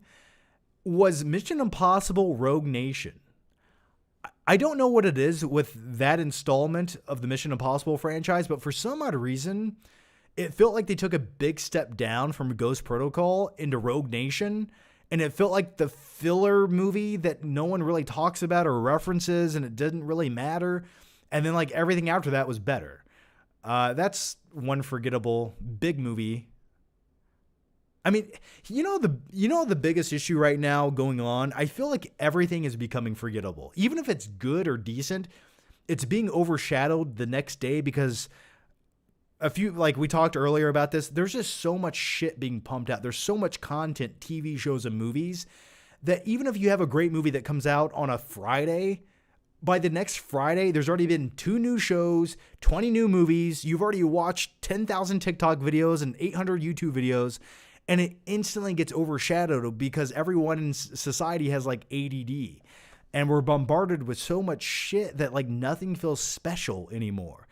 was Mission Impossible Rogue Nation. I don't know what it is with that installment of the Mission Impossible franchise, but for some odd reason, it felt like they took a big step down from Ghost Protocol into Rogue Nation, and it felt like the filler movie that no one really talks about or references, and it didn't really matter. And then everything after that was better. That's one forgettable big movie. I mean, the biggest issue right now going on, I feel like everything is becoming forgettable. Even if it's good or decent, it's being overshadowed the next day because we talked earlier about this, there's just so much shit being pumped out. There's so much content, TV shows and movies, that even if you have a great movie that comes out on a Friday, by the next Friday, there's already been 2 new shows, 20 new movies. You've already watched 10,000 TikTok videos and 800 YouTube videos, and it instantly gets overshadowed because everyone in society has ADD. And we're bombarded with so much shit that nothing feels special anymore.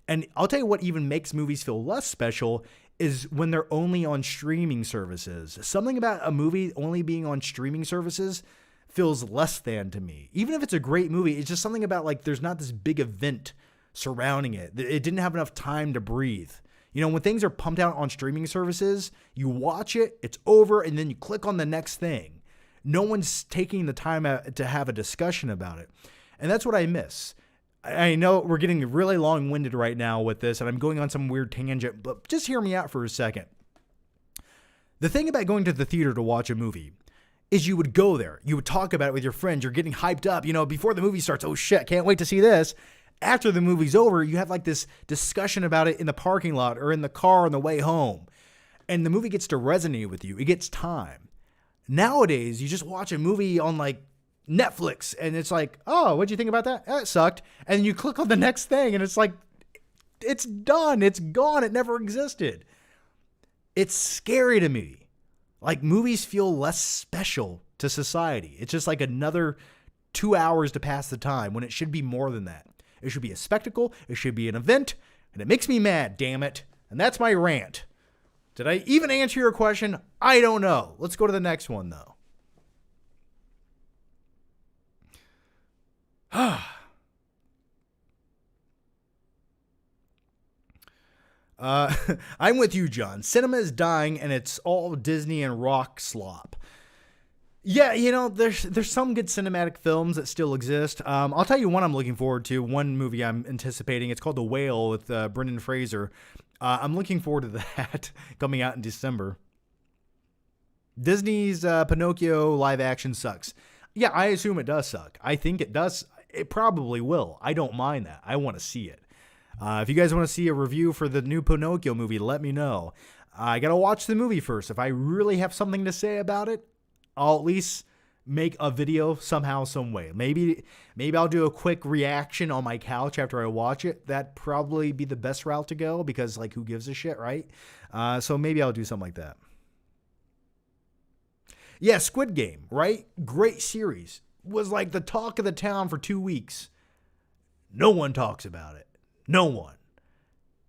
And I'll tell you what even makes movies feel less special is when they're only on streaming services. Something about a movie only being on streaming services feels less than to me. Even if it's a great movie, it's just something about like there's not this big event surrounding it. It didn't have enough time to breathe. You know, when things are pumped out on streaming services, you watch it, it's over, and then you click on the next thing. No one's taking the time out to have a discussion about it. And that's what I miss. I know we're getting really long-winded right now with this, and I'm going on some weird tangent, but just hear me out for a second. The thing about going to the theater to watch a movie is you would go there. You would talk about it with your friends. You're getting hyped up. You know, before the movie starts, oh shit, can't wait to see this. After the movie's over, you have like this discussion about it in the parking lot or in the car on the way home. And the movie gets to resonate with you. It gets time. Nowadays, you just watch a movie on like Netflix and it's like, oh, what'd you think about that? It sucked. And you click on the next thing and it's like, it's done. It's gone. It never existed. It's scary to me. Like movies feel less special to society. It's just like another 2 hours to pass the time when it should be more than that. It should be a spectacle. It should be an event. And it makes me mad, damn it. And that's my rant. Did I even answer your question? I don't know. Let's go to the next one, though. I'm with you, John. Cinema is dying, and it's all Disney and rock slop. Yeah, you know, there's some good cinematic films that still exist. I'll tell you one I'm looking forward to. One movie I'm anticipating. It's called The Whale with Brendan Fraser. I'm looking forward to that coming out in December. Disney's Pinocchio live action sucks. Yeah, I assume it does suck. I think it does. It probably will. I don't mind that. I want to see it. If you guys want to see a review for the new Pinocchio movie, let me know. I got to watch the movie first. If I really have something to say about it, I'll at least make a video somehow, some way. Maybe I'll do a quick reaction on my couch after I watch it. That'd probably be the best route to go because, like, who gives a shit, right? So maybe I'll do something like that. Yeah, Squid Game, right? Great series. Was like the talk of the town for 2 weeks. No one talks about it. No one.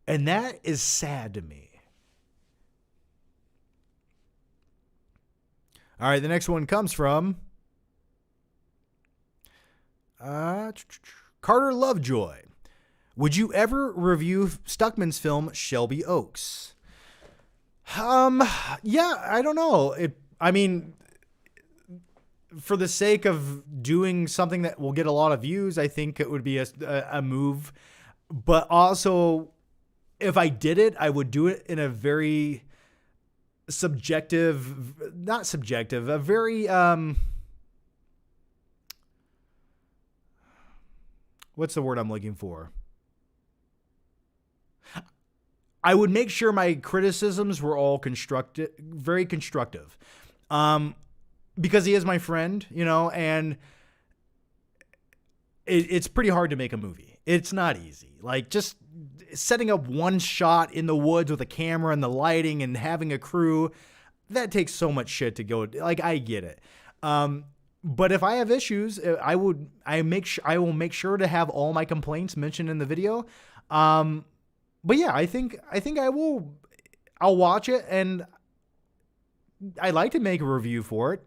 And that is sad to me. All right, the next one comes from Carter Lovejoy. Would you ever review Stuckman's film Shelby Oaks? Yeah, I don't know. I mean, for the sake of doing something that will get a lot of views, I think it would be a move. But also, if I did it, I would do it in a very not subjective, a very, what's the word I'm looking for? I would make sure my criticisms were all very constructive. Because he is my friend, you know, and it's pretty hard to make a movie. It's not easy. Like, just setting up one shot in the woods with a camera and the lighting and having a crew, that takes so much shit to go. Like, I get it. But if I have issues, I will make sure to have all my complaints mentioned in the video. But yeah, I think I'll watch it and I'd like to make a review for it.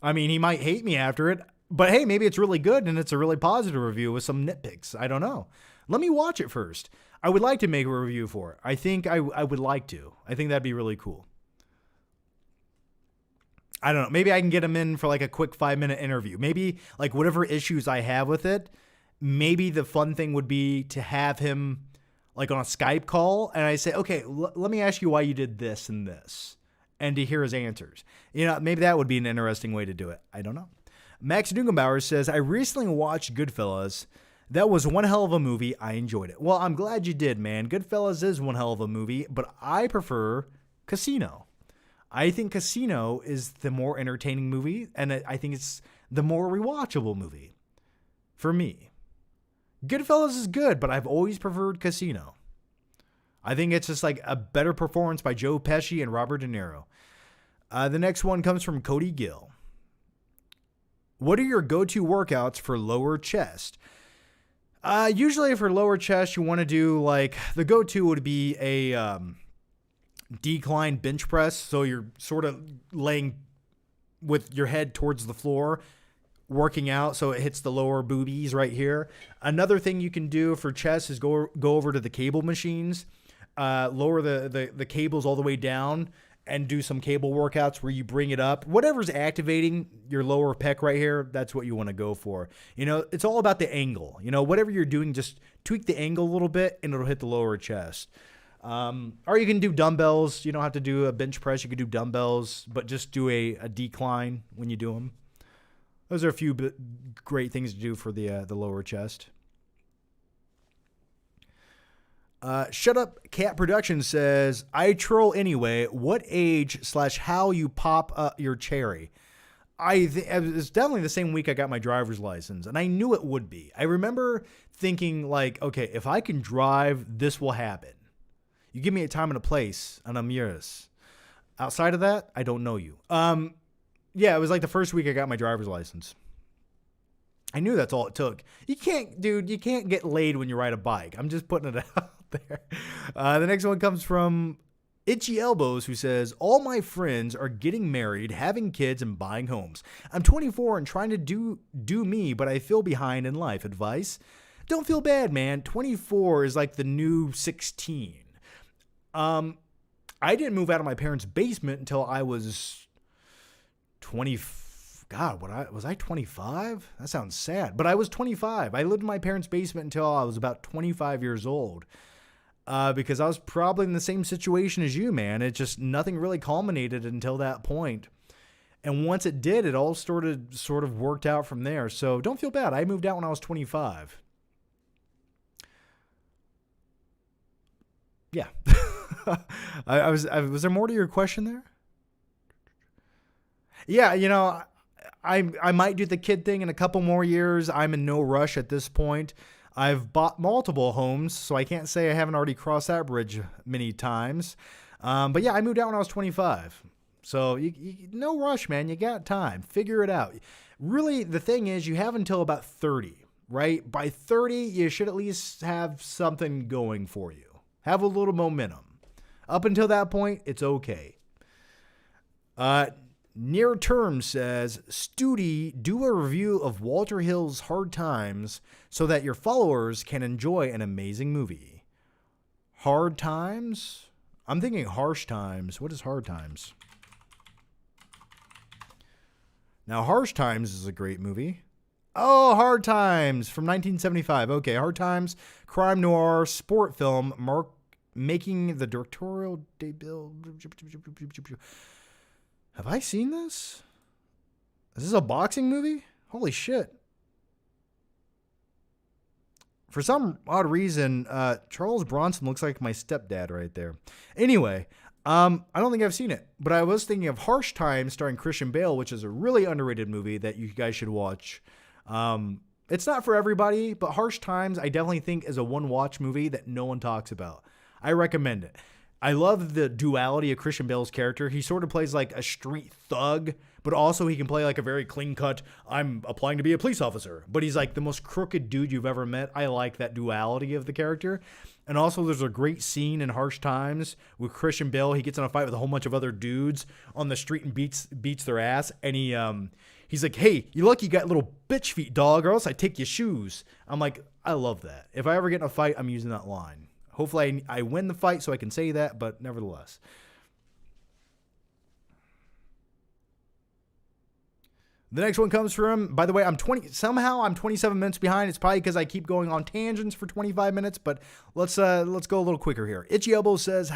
I mean, he might hate me after it, but hey, maybe it's really good and it's a really positive review with some nitpicks. I don't know. Let me watch it first. I would like to make a review for it. I think I would like to. I think that'd be really cool. I don't know. Maybe I can get him in for like a quick 5-minute interview. Maybe like whatever issues I have with it, maybe the fun thing would be to have him like on a Skype call and I say, okay, let me ask you why you did this and this, and to hear his answers. You know, maybe that would be an interesting way to do it. I don't know. Max Dugenbauer says, I recently watched Goodfellas. That was one hell of a movie. I enjoyed it. Well, I'm glad you did, man. Goodfellas is one hell of a movie, but I prefer Casino. I think Casino is the more entertaining movie, and I think it's the more rewatchable movie for me. Goodfellas is good, but I've always preferred Casino. I think it's just like a better performance by Joe Pesci and Robert De Niro. The next one comes from Cody Gill. What are your go-to workouts for lower chest? Usually for lower chest, you want to do like the go-to would be a decline bench press. So you're sort of laying with your head towards the floor, working out so it hits the lower boobies right here. Another thing you can do for chest is go over to the cable machines, lower the cables all the way down, and do some cable workouts where you bring it up. Whatever's activating your lower pec right here, that's what you want to go for. You know, it's all about the angle. You know, whatever you're doing, just tweak the angle a little bit and it'll hit the lower chest. Or you can do dumbbells. You don't have to do a bench press. You can do dumbbells, but just do a decline when you do them. Those are a few great things to do for the lower chest. Shut Up Cat Production says, I troll anyway. What age / how you pop your cherry? It's definitely the same week I got my driver's license, and I knew it would be. I remember thinking like, okay, if I can drive, this will happen. You give me a time and a place, and I'm yours. Outside of that, I don't know you. Yeah, it was like the first week I got my driver's license. I knew that's all it took. You can't get laid when you ride a bike. I'm just putting it out there. The next one comes from Itchy Elbows, who says, all my friends are getting married, having kids, and buying homes. I'm 24 and trying to do me, but I feel behind in life. Advice? Don't feel bad, man. 24 is like the new 16. I didn't move out of my parents' basement until I was 20. God, was I 25? That sounds sad, but I was 25. I lived in my parents' basement until I was about 25 years old. Because I was probably in the same situation as you, man. It just, nothing really culminated until that point. And once it did, it all sort of worked out from there. So don't feel bad. I moved out when I was 25. Yeah. Was there more to your question there? Yeah, you know, I might do the kid thing in a couple more years. I'm in no rush at this point. I've bought multiple homes, so I can't say I haven't already crossed that bridge many times. But yeah, I moved out when I was 25. So no rush, man. You got time. Figure it out. Really, the thing is, you have until about 30, right? By 30, you should at least have something going for you. Have a little momentum. Up until that point, it's okay. Near Term says, Studi, do a review of Walter Hill's Hard Times so that your followers can enjoy an amazing movie. Hard Times? I'm thinking Harsh Times. What is Hard Times? Now, Harsh Times is a great movie. Oh, Hard Times from 1975. Okay, Hard Times, crime noir, sport film, making the directorial debut. Have I seen this? Is this a boxing movie? Holy shit. For some odd reason, Charles Bronson looks like my stepdad right there. Anyway, I don't think I've seen it, but I was thinking of Harsh Times starring Christian Bale, which is a really underrated movie that you guys should watch. It's not for everybody, but Harsh Times I definitely think is a one-watch movie that no one talks about. I recommend it. I love the duality of Christian Bale's character. He sort of plays like a street thug, but also he can play like a very clean-cut, I'm applying to be a police officer. But he's like the most crooked dude you've ever met. I like that duality of the character. And also there's a great scene in Harsh Times with Christian Bale. He gets in a fight with a whole bunch of other dudes on the street and beats their ass. And he's like, hey, you lucky you got little bitch feet, dog, or else I take your shoes. I'm like, I love that. If I ever get in a fight, I'm using that line. Hopefully I win the fight so I can say that, but nevertheless. The next one comes from, by the way, I'm 27 minutes behind. It's probably because I keep going on tangents for 25 minutes, but let's go a little quicker here. Itchy Elbow says,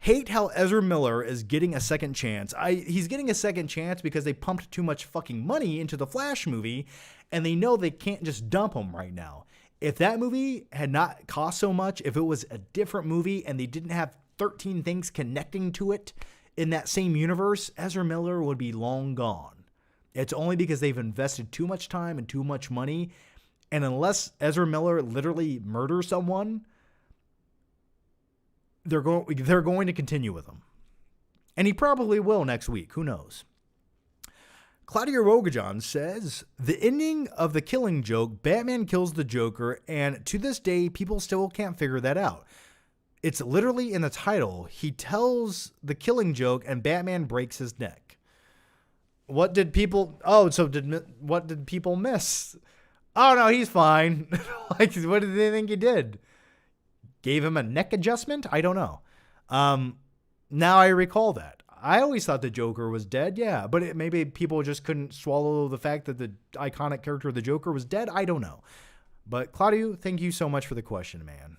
hate how Ezra Miller is getting a second chance. He's getting a second chance because they pumped too much fucking money into the Flash movie, and they know they can't just dump him right now. If that movie had not cost so much, if it was a different movie and they didn't have 13 things connecting to it in that same universe, Ezra Miller would be long gone. It's only because they've invested too much time and too much money. And unless Ezra Miller literally murders someone, they're going to continue with him. And he probably will next week. Who knows? Claudia Rogajon says, the ending of The Killing Joke, Batman kills the Joker, and to this day, people still can't figure that out. It's literally in the title. He tells the Killing Joke, and Batman breaks his neck. What did people miss? Oh, no, he's fine. Like, what did they think he did? Gave him a neck adjustment? I don't know. Now I recall that. I always thought the Joker was dead, yeah. But maybe people just couldn't swallow the fact that the iconic character of the Joker was dead. I don't know. But Claudio, thank you so much for the question, man.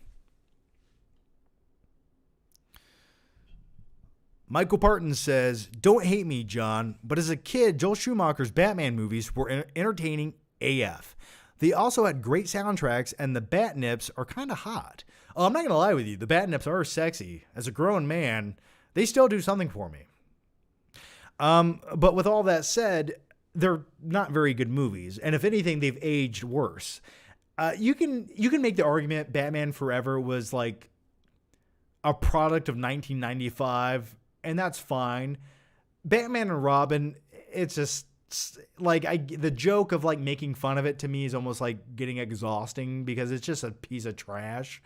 Michael Parton says, don't hate me, John, but as a kid, Joel Schumacher's Batman movies were entertaining AF. They also had great soundtracks, and the Batnips are kind of hot. Oh, I'm not going to lie with you. The Batnips are sexy. As a grown man, they still do something for me. But with all that said, they're not very good movies. And if anything, they've aged worse. You can make the argument Batman Forever was like a product of 1995, and that's fine. Batman and Robin, it's just like the joke of like making fun of it to me is almost like getting exhausting because it's just a piece of trash.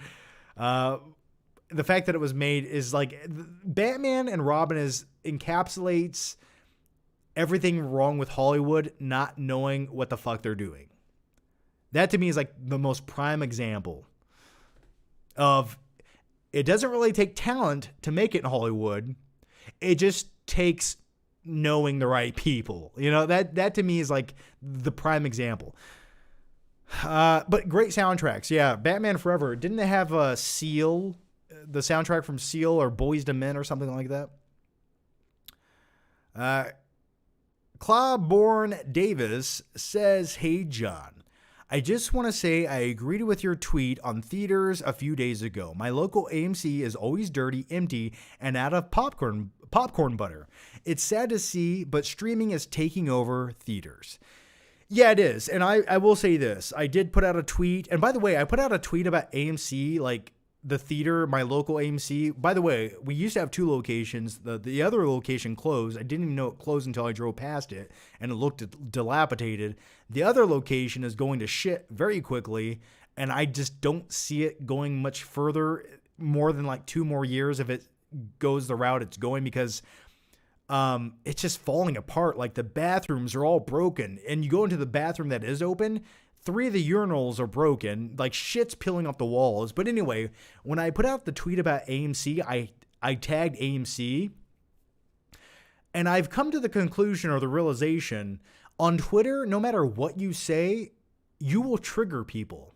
The fact that it was made is like Batman and Robin encapsulates everything wrong with Hollywood not knowing what the fuck they're doing. That to me is like the most prime example of it doesn't really take talent to make it in Hollywood. It just takes knowing the right people. You know, that to me is like the prime example. But great soundtracks. Yeah. Batman Forever. Didn't they have a Seal, the soundtrack from Seal or Boys to Men or something like that? Clawborn Davis says, hey, John, I just want to say I agreed with your tweet on theaters a few days ago. My local AMC is always dirty, empty, and out of popcorn butter. It's sad to see, but streaming is taking over theaters. Yeah, it is. And I will say this. I did put out a tweet. And by the way, I put out a tweet about AMC, like the theater, my local AMC. By the way, we used to have two locations. The other location closed. I didn't even know it closed until I drove past it, and it looked dilapidated. The other location is going to shit very quickly, and I just don't see it going much further, more than like 2 more years if it goes the route it's going, because it's just falling apart. Like the bathrooms are all broken, and you go into the bathroom that is open, 3 of the urinals are broken, like shit's peeling off the walls. But anyway, when I put out the tweet about AMC, I tagged AMC, and I've come to the conclusion or the realization on Twitter, no matter what you say, you will trigger people.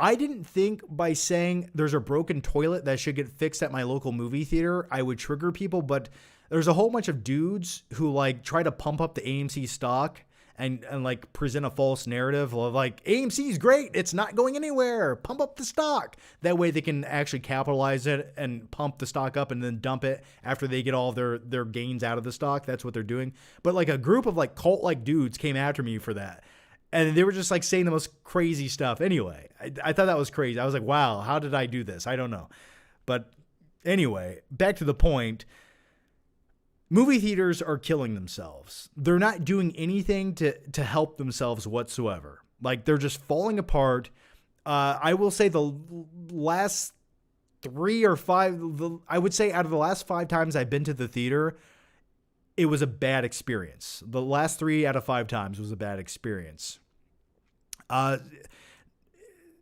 I didn't think by saying there's a broken toilet that should get fixed at my local movie theater, I would trigger people, but there's a whole bunch of dudes who like try to pump up the AMC stock and like present a false narrative of like, AMC's great, it's not going anywhere, pump up the stock. That way they can actually capitalize it and pump the stock up and then dump it after they get all their gains out of the stock. That's what they're doing. But like a group of like cult-like dudes came after me for that. And they were just like saying the most crazy stuff. Anyway, I thought that was crazy. I was like, wow, how did I do this? I don't know. But anyway, back to the point. Movie theaters are killing themselves. They're not doing anything to help themselves whatsoever. Like they're just falling apart. I will say the last 3 or 5, I would say out of the last 5 times I've been to the theater, it was a bad experience. The last 3 out of 5 times was a bad experience.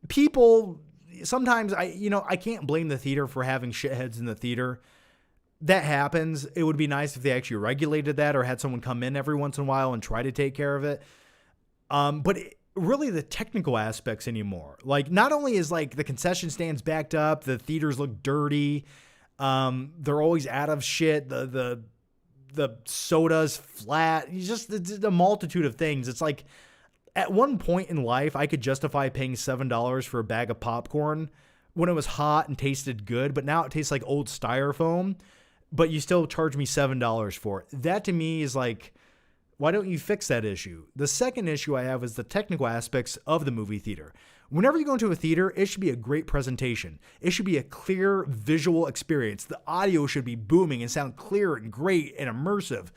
People, sometimes I can't blame the theater for having shitheads in the theater. That happens. It would be nice if they actually regulated that or had someone come in every once in a while and try to take care of it. But really the technical aspects anymore. Like not only is like the concession stands backed up, the theaters look dirty. They're always out of shit. The soda's flat. Just the multitude of things. It's like at one point in life, I could justify paying $7 for a bag of popcorn when it was hot and tasted good, but now it tastes like old styrofoam, but you still charge me $7 for it. That to me is like, why don't you fix that issue? The second issue I have is the technical aspects of the movie theater. Whenever you go into a theater, it should be a great presentation. It should be a clear visual experience. The audio should be booming and sound clear and great and immersive.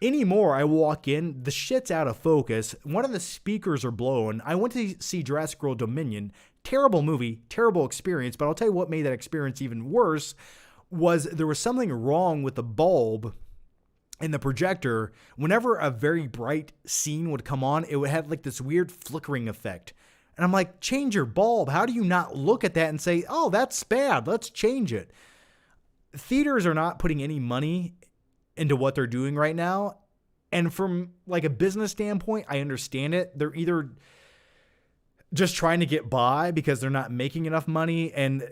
Anymore, I walk in, the shit's out of focus. One of the speakers are blown. I went to see Jurassic World Dominion. Terrible movie, terrible experience. But I'll tell you what made that experience even worse was there was something wrong with the bulb in the projector. Whenever a very bright scene would come on, it would have like this weird flickering effect. And I'm like, change your bulb. How do you not look at that and say, oh, that's bad, let's change it? Theaters are not putting any money into what they're doing right now. And from like a business standpoint, I understand it. They're either just trying to get by because they're not making enough money and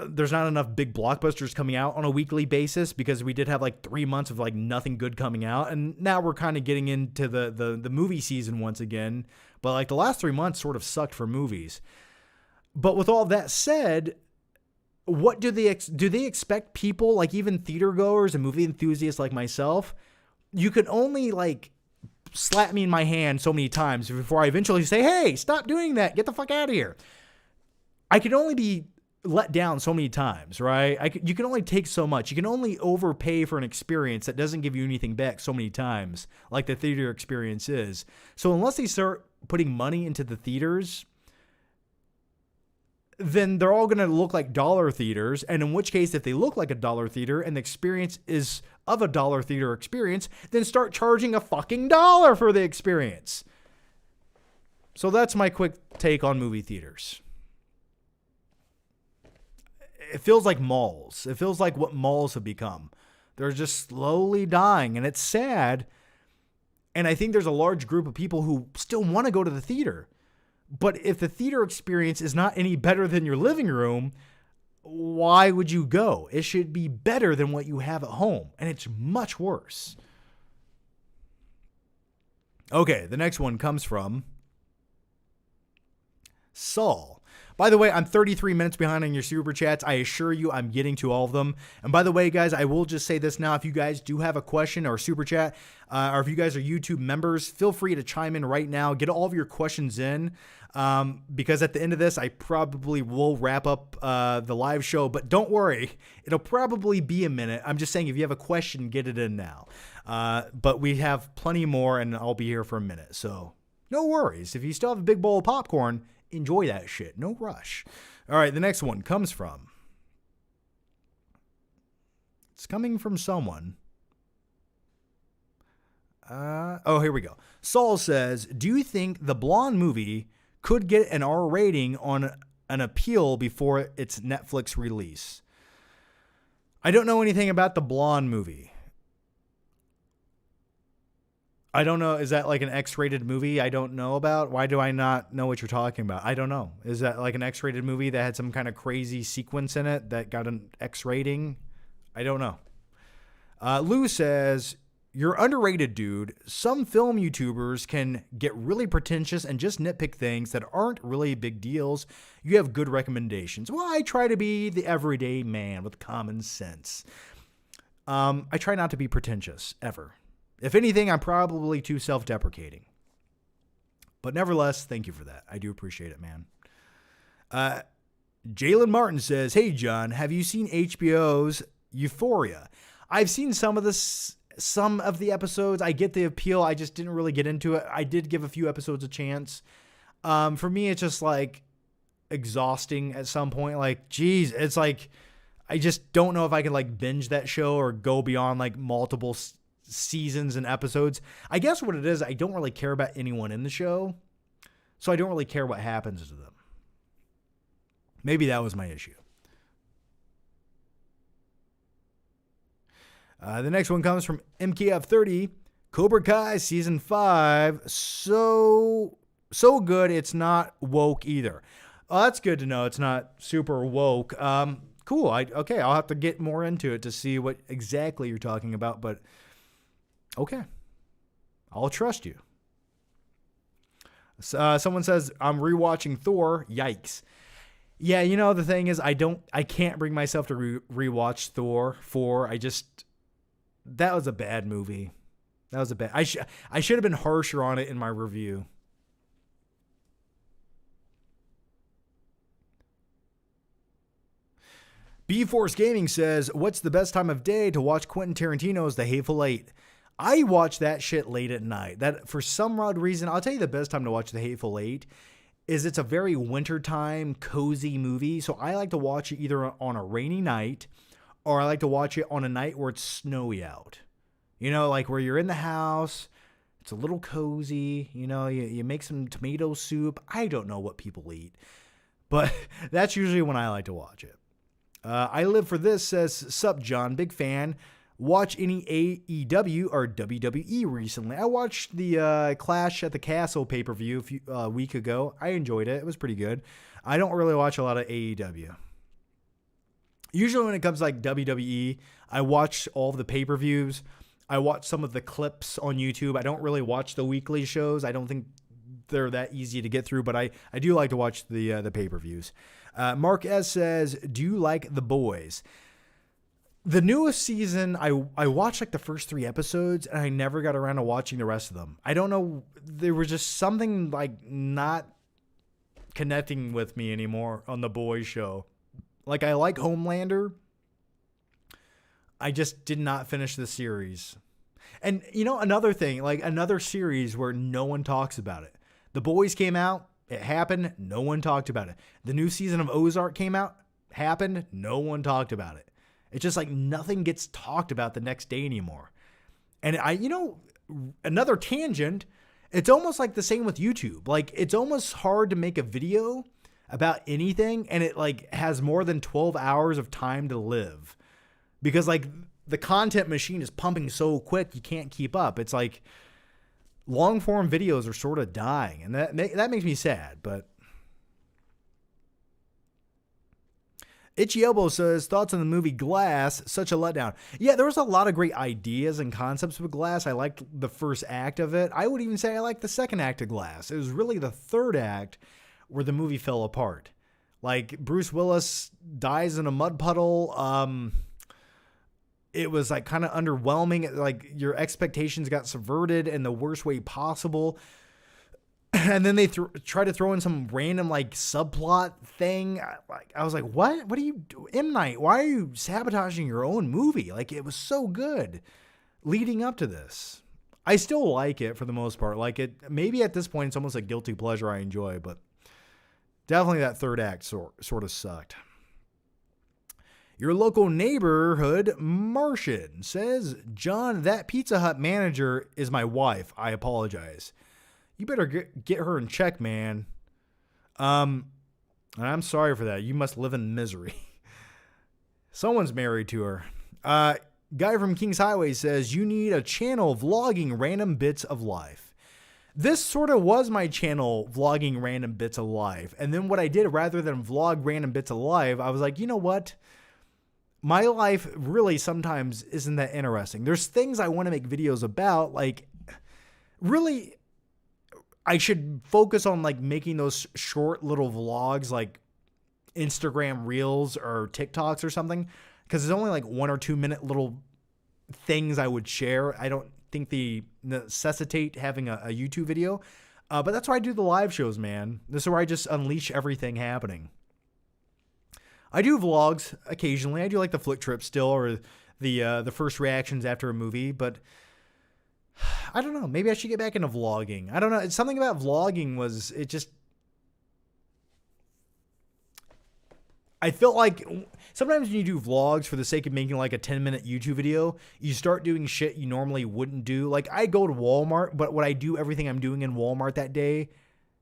there's not enough big blockbusters coming out on a weekly basis, because we did have like 3 months of like nothing good coming out. And now we're kind of getting into the movie season once again. But like the last 3 months sort of sucked for movies. But with all that said, what do they expect people, like even theater goers and movie enthusiasts like myself? You can only like slap me in my hand so many times before I eventually say, hey, stop doing that. Get the fuck out of here. I can only be let down so many times, right? You can only take so much. You can only overpay for an experience that doesn't give you anything back so many times, like the theater experience is. So unless they start putting money into the theaters, then they're all going to look like dollar theaters. And in which case, if they look like a dollar theater and the experience is of a dollar theater experience, then start charging a fucking dollar for the experience. So that's my quick take on movie theaters. It feels like malls. It feels like what malls have become. They're just slowly dying, and it's sad. And I think there's a large group of people who still want to go to the theater. But if the theater experience is not any better than your living room, why would you go? It should be better than what you have at home. And it's much worse. Okay, the next one comes from Saul. By the way, I'm 33 minutes behind on your super chats. I assure you I'm getting to all of them. And by the way, guys, I will just say this now. If you guys do have a question or super chat, or if you guys are YouTube members, feel free to chime in right now. Get all of your questions in, because at the end of this, I probably will wrap up the live show. But don't worry, it'll probably be a minute. I'm just saying if you have a question, get it in now. But we have plenty more, and I'll be here for a minute. So no worries. If you still have a big bowl of popcorn, enjoy that shit. No rush. All right, the next one comes from... It's coming from someone. Here we go. Saul says, do you think the Blonde movie could get an R rating on an appeal before its Netflix release? I don't know anything about the Blonde movie. I don't know. Is that like an X-rated movie I don't know about? Why do I not know what you're talking about? I don't know. Is that like an X-rated movie that had some kind of crazy sequence in it that got an X rating? I don't know. Lou says, you're underrated, dude. Some film YouTubers can get really pretentious and just nitpick things that aren't really big deals. You have good recommendations. Well, I try to be the everyday man with common sense. I try not to be pretentious, ever. If anything, I'm probably too self-deprecating. But nevertheless, thank you for that. I do appreciate it, man. Jalen Martin says, hey, John, have you seen HBO's Euphoria? I've seen some of the episodes. I get the appeal. I just didn't really get into it. I did give a few episodes a chance. For me, it's just like exhausting at some point. Like, geez, it's like I just don't know if I can like binge that show or go beyond like multiple seasons and episodes. I guess what it is, I don't really care about anyone in the show, so I don't really care what happens to them. Maybe that was my issue. The next one comes from MKF30. Cobra Kai Season 5. So good, it's not woke either. Oh, that's good to know. It's not super woke. Cool. Okay, I'll have to get more into it to see what exactly you're talking about, but okay. I'll trust you. Someone says, I'm rewatching Thor. Yikes. Yeah, you know, the thing is, I can't bring myself to rewatch Thor 4. That was a bad movie. I should have been harsher on it in my review. B-Force Gaming says, what's the best time of day to watch Quentin Tarantino's The Hateful Eight? I watch that shit late at night. That for some odd reason, I'll tell you the best time to watch The Hateful Eight is it's a very wintertime cozy movie. So I like to watch it either on a rainy night or I like to watch it on a night where it's snowy out. You know, like where you're in the house, it's a little cozy, you know, you make some tomato soup. I don't know what people eat, but that's usually when I like to watch it. I Live for This says, sup, John, big fan. Watch any AEW or WWE recently. I watched the Clash at the Castle pay-per-view a week ago. I enjoyed it. It was pretty good. I don't really watch a lot of AEW. Usually when it comes to like WWE, I watch all of the pay-per-views. I watch some of the clips on YouTube. I don't really watch the weekly shows. I don't think they're that easy to get through, but I do like to watch the pay-per-views. Mark S. says, do you like The Boys? The newest season, I watched like the first 3 episodes and I never got around to watching the rest of them. I don't know. There was just something like not connecting with me anymore on The Boys show. Like I like Homelander. I just did not finish the series. And you know, another thing, like another series where no one talks about it. The Boys came out. It happened. No one talked about it. The new season of Ozark came out. Happened. No one talked about it. It's just like nothing gets talked about the next day anymore. And another tangent, it's almost like the same with YouTube. Like it's almost hard to make a video about anything and it like has more than 12 hours of time to live because like the content machine is pumping so quick you can't keep up. It's like long form videos are sort of dying and that makes me sad, but Itchy Elbow says, thoughts on the movie Glass, such a letdown. Yeah, there was a lot of great ideas and concepts with Glass. I liked the first act of it. I would even say I liked the second act of Glass. It was really the third act where the movie fell apart. Like Bruce Willis dies in a mud puddle. It was like kind of underwhelming. Like your expectations got subverted in the worst way possible. And then they try to throw in some random like subplot thing. I was like, what? What are you doing? M. Night, why are you sabotaging your own movie? Like it was so good leading up to this. I still like it for the most part. Like it, maybe at this point it's almost a guilty pleasure I enjoy, but definitely that third act sort of sucked. Your local neighborhood Martian says, John, that Pizza Hut manager is my wife. I apologize. You better get her in check, man. And I'm sorry for that. You must live in misery. Someone's married to her. Guy from Kings Highway says, you need a channel vlogging random bits of life. This sort of was my channel, vlogging random bits of life. And then what I did, rather than vlog random bits of life, I was like, you know what? My life really sometimes isn't that interesting. There's things I want to make videos about, like really... I should focus on like making those short little vlogs like Instagram Reels or TikToks or something because it's only like 1 or 2 minute little things I would share. I don't think they necessitate having a YouTube video, but that's why I do the live shows, man. This is where I just unleash everything happening. I do vlogs occasionally. I do like the flick trip still or the first reactions after a movie, but I don't know. Maybe I should get back into vlogging. I don't know. It's something about vlogging I felt like sometimes when you do vlogs for the sake of making like a 10-minute YouTube video, you start doing shit you normally wouldn't do. Like I go to Walmart, but would I do everything I'm doing in Walmart that day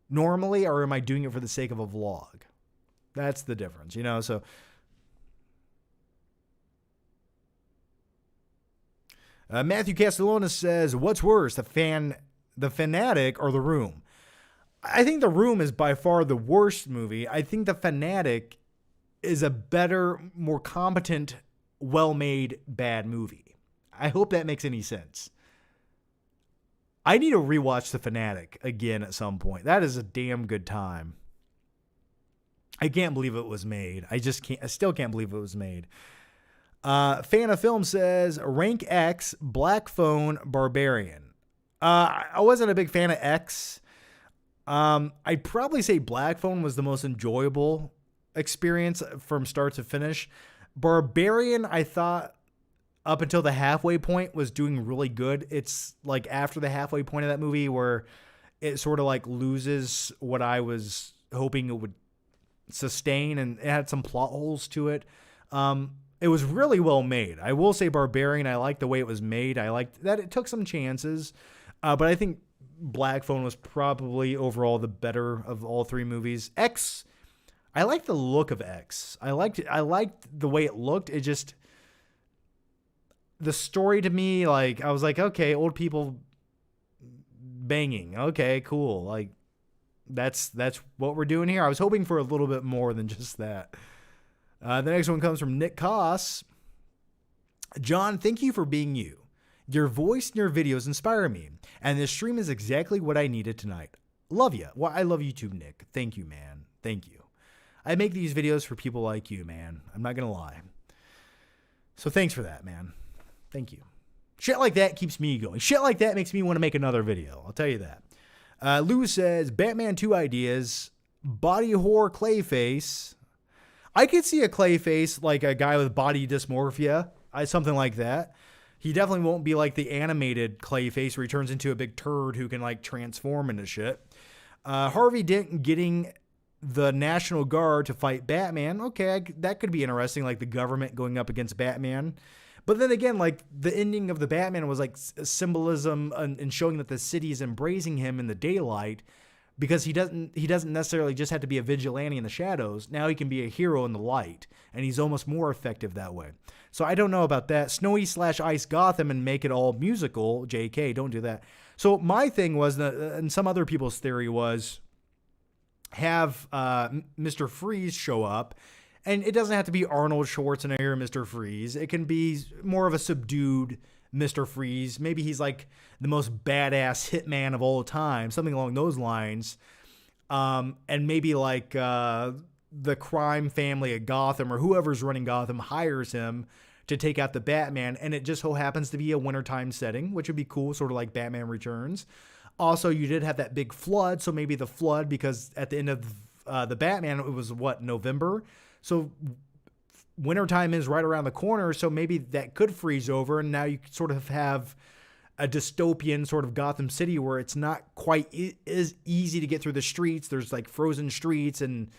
normally, or am I doing it for the sake of a vlog? That's the difference, you know? So Matthew Castellona says, what's worse, the Fanatic or The Room? I think The Room is by far the worst movie. I think The Fanatic is a better, more competent, well-made, bad movie. I hope that makes any sense. I need to rewatch The Fanatic again at some point. That is a damn good time. I can't believe it was made. I still can't believe it was made. Fan of Film says, rank X, Black Phone, Barbarian. I wasn't a big fan of X. I'd probably say Black Phone was the most enjoyable experience from start to finish. Barbarian, I thought up until the halfway point was doing really good. It's like after the halfway point of that movie where it sort of like loses what I was hoping it would sustain, and it had some plot holes to it. It was really well made. I will say Barbarian, I liked the way it was made. I liked that it took some chances, but I think Black Phone was probably overall the better of all three movies. X, I liked the look of X. I liked the way it looked. It just, the story to me, like, I was like, okay, old people banging. Okay, cool. Like, that's what we're doing here. I was hoping for a little bit more than just that. The next one comes from Nick Koss. John, thank you for being you. Your voice and your videos inspire me, and this stream is exactly what I needed tonight. Love you. Well, I love you too, Nick. Thank you, man. Thank you. I make these videos for people like you, man. I'm not going to lie. So thanks for that, man. Thank you. Shit like that keeps me going. Shit like that makes me want to make another video. I'll tell you that. Lou says, Batman 2 ideas, body horror Clayface. I could see a Clayface, like a guy with body dysmorphia, something like that. He definitely won't be like the animated Clayface where he turns into a big turd who can like transform into shit. Harvey Dent getting the National Guard to fight Batman. Okay, that could be interesting, like the government going up against Batman. But then again, like the ending of the Batman was like symbolism and showing that the city is embracing him in the daylight, because he doesn't necessarily just have to be a vigilante in the shadows. Now he can be a hero in the light, and he's almost more effective that way. So I don't know about that. Snowy/Ice Gotham and make it all musical. JK, don't do that. So my thing was, and some other people's theory was, have Mr. Freeze show up. And it doesn't have to be Arnold Schwarzenegger, Mr. Freeze. It can be more of a subdued Mr. Freeze. Maybe he's like the most badass hitman of all time, something along those lines. And maybe like the crime family at Gotham or whoever's running Gotham hires him to take out the Batman. And it just so happens to be a wintertime setting, which would be cool, sort of like Batman Returns. Also, you did have that big flood. So maybe the flood, because at the end of the Batman, it was November? So wintertime is right around the corner, so maybe that could freeze over, and now you sort of have a dystopian sort of Gotham City where it's not quite as easy to get through the streets. There's like frozen streets, and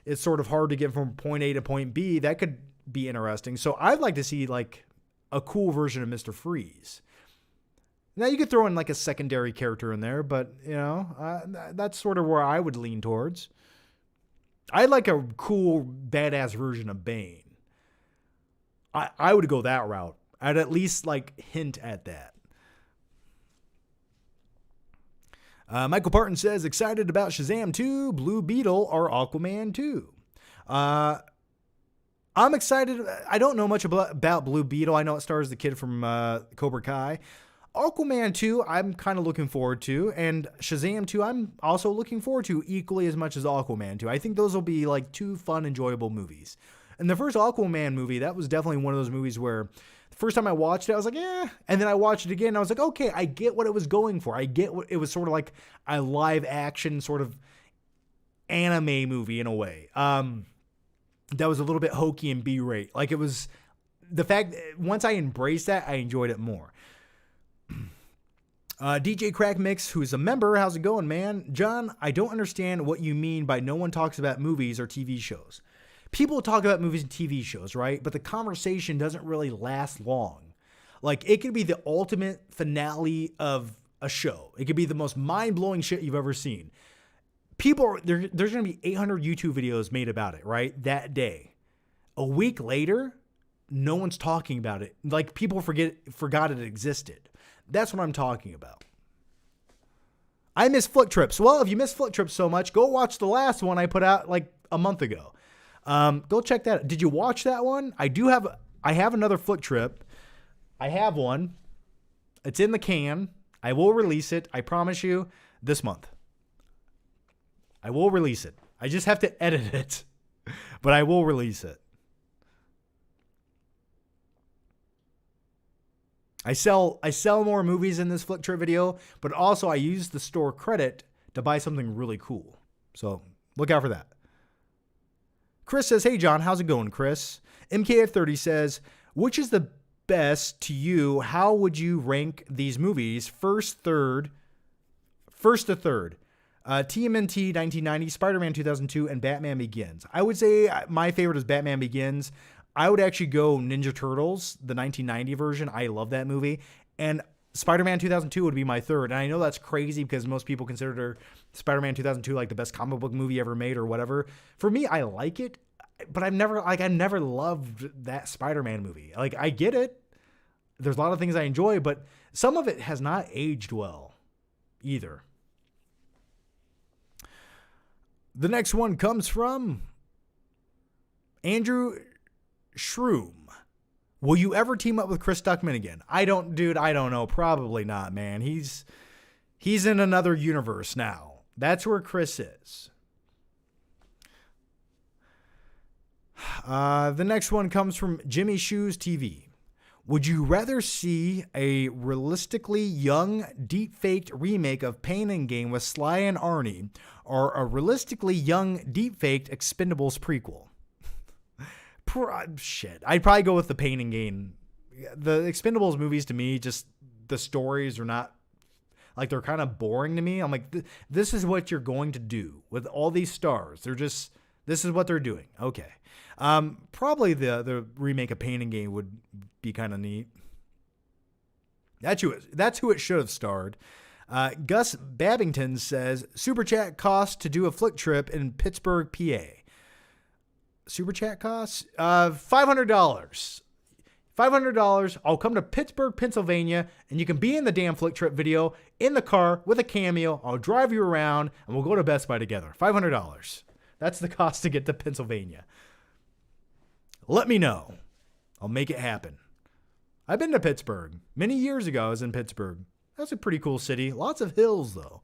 it's sort of hard to get from point A to point B. That could be interesting. So I'd like to see like a cool version of Mr. Freeze. Now you could throw in like a secondary character in there, but you know, that's sort of where I would lean towards. I'd like a cool, badass version of Bane. I would go that route. I'd at least like hint at that. Michael Parton says, excited about Shazam 2, Blue Beetle, or Aquaman 2. I'm excited. I don't know much about Blue Beetle. I know it stars the kid from Cobra Kai. Aquaman 2, I'm kind of looking forward to, and Shazam 2, I'm also looking forward to equally as much as Aquaman 2. I think those will be like two fun, enjoyable movies. And the first Aquaman movie, that was definitely one of those movies where the first time I watched it, I was like, eh. And then I watched it again, and I was like, okay, I get what it was going for. I get what it was, sort of like a live action sort of anime movie in a way. That was a little bit hokey and B-rate. Like it was, the fact, once I embraced that, I enjoyed it more. DJ Crack Mix, who's a member, how's it going, man? John, I don't understand what you mean by no one talks about movies or TV shows. People talk about movies and TV shows, right? But the conversation doesn't really last long. Like, it could be the ultimate finale of a show. It could be the most mind-blowing shit you've ever seen. There's going to be 800 YouTube videos made about it, right? That day. A week later, no one's talking about it. Like, people forgot it existed. That's what I'm talking about. I miss Flick Trips. Well, if you miss Flick Trips so much, go watch the last one I put out like a month ago. Go check that out. Did you watch that one? I have another Flick Trip. I have one. It's in the can. I will release it. I promise you, this month. I will release it. I just have to edit it, but I will release it. I sell more movies in this Flick Trip video, but also I use the store credit to buy something really cool. So look out for that. Chris says, hey, John, how's it going, Chris? MKF30 says, which is the best to you, how would you rank these movies? First to third. TMNT 1990, Spider-Man 2002, and Batman Begins. I would say my favorite is Batman Begins. I would actually go Ninja Turtles, the 1990 version. I love that movie. And Spider-Man 2002 would be my third. And I know that's crazy because most people consider Spider-Man 2002 like the best comic book movie ever made or whatever. For me, I like it, but I never loved that Spider-Man movie. Like, I get it. There's a lot of things I enjoy, but some of it has not aged well either. The next one comes from Andrew Shroom. Will you ever team up with Chris Stuckman again? I don't know. Probably not, man. He's in another universe now. That's where Chris is. The next one comes from Jimmy Shoes TV. Would you rather see a realistically young, deep-faked remake of Pain and Gain with Sly and Arnie, or a realistically young, deep-faked Expendables prequel? Shit. I'd probably go with the Pain and Gain. The Expendables movies, to me, just the stories are not, like, they're kind of boring to me. I'm like, this is what you're going to do with all these stars. This is what they're doing. Okay. Probably the remake of Pain and Gain would be kind of neat. That's who it should have starred. Gus Babington says, Super Chat cost to do a flick trip in Pittsburgh, PA. Super Chat costs? $500. $500. I'll come to Pittsburgh, Pennsylvania, and you can be in the damn flick trip video in the car with a cameo. I'll drive you around, and we'll go to Best Buy together. $500. That's the cost to get to Pennsylvania. Let me know. I'll make it happen. I've been to Pittsburgh. Many years ago, I was in Pittsburgh. That's a pretty cool city. Lots of hills, though.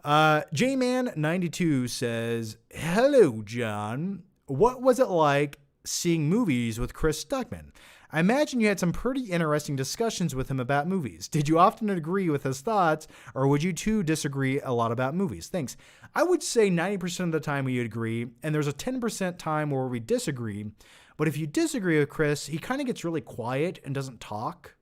J-Man92 says, hello, John. What was it like seeing movies with Chris Stuckman? I imagine you had some pretty interesting discussions with him about movies. Did you often agree with his thoughts, or would you two disagree a lot about movies? Thanks. I would say 90% of the time we agree, and there's a 10% time where we disagree. But if you disagree with Chris, he kind of gets really quiet and doesn't talk.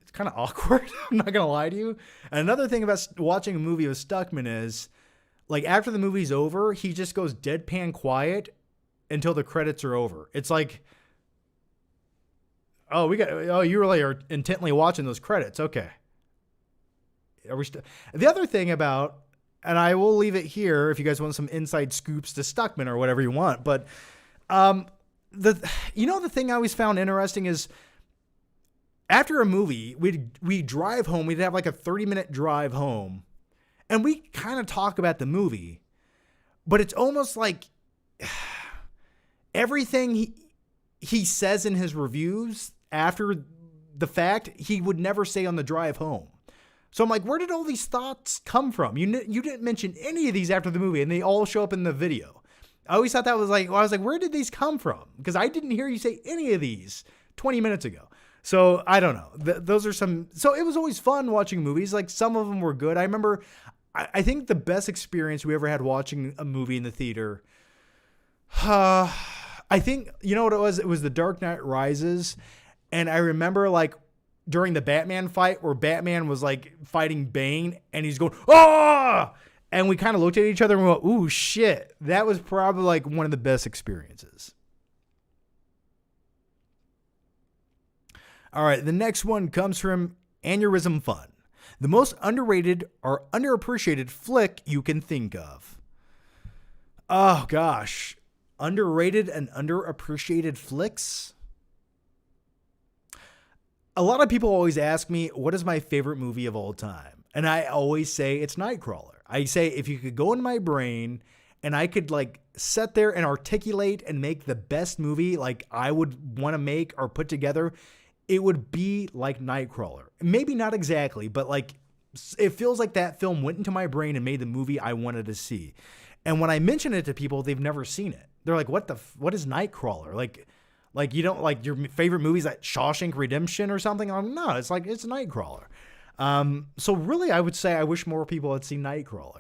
It's kind of awkward. I'm not going to lie to you. And another thing about watching a movie with Stuckman is, like, after the movie's over, he just goes deadpan quiet until the credits are over. It's like, you really are intently watching those credits. Okay. The other thing about, and I will leave it here if you guys want some inside scoops to Stuckman or whatever you want, but the thing I always found interesting is after a movie, we'd drive home. We'd have like a 30-minute drive home, and we kind of talk about the movie, but it's almost like everything he says in his reviews after the fact, he would never say on the drive home. So I'm like, where did all these thoughts come from? You didn't mention any of these after the movie, and they all show up in the video. I always thought that was like, I was like, where did these come from? Because I didn't hear you say any of these 20 minutes ago. So I don't know. Those are some. So it was always fun watching movies. Like, some of them were good. I remember, I think the best experience we ever had watching a movie in the theater, I think, you know what it was? It was The Dark Knight Rises. And I remember, like, during the Batman fight where Batman was like fighting Bane and he's going, ah! And we kind of looked at each other and we went, ooh, shit. That was probably like one of the best experiences. All right. The next one comes from Aneurysm Fun. The most underrated or underappreciated flick you can think of. Oh gosh. Underrated and underappreciated flicks. A lot of people always ask me, what is my favorite movie of all time? And I always say it's Nightcrawler. I say, if you could go in my brain and I could like sit there and articulate and make the best movie like I would want to make or put together, it would be like Nightcrawler. Maybe not exactly, but like it feels like that film went into my brain and made the movie I wanted to see. And when I mention it to people, they've never seen it. They're like, what is Nightcrawler? Like, you don't like your favorite movies like Shawshank Redemption or something? I'm no, it's Nightcrawler. So really, I would say I wish more people had seen Nightcrawler.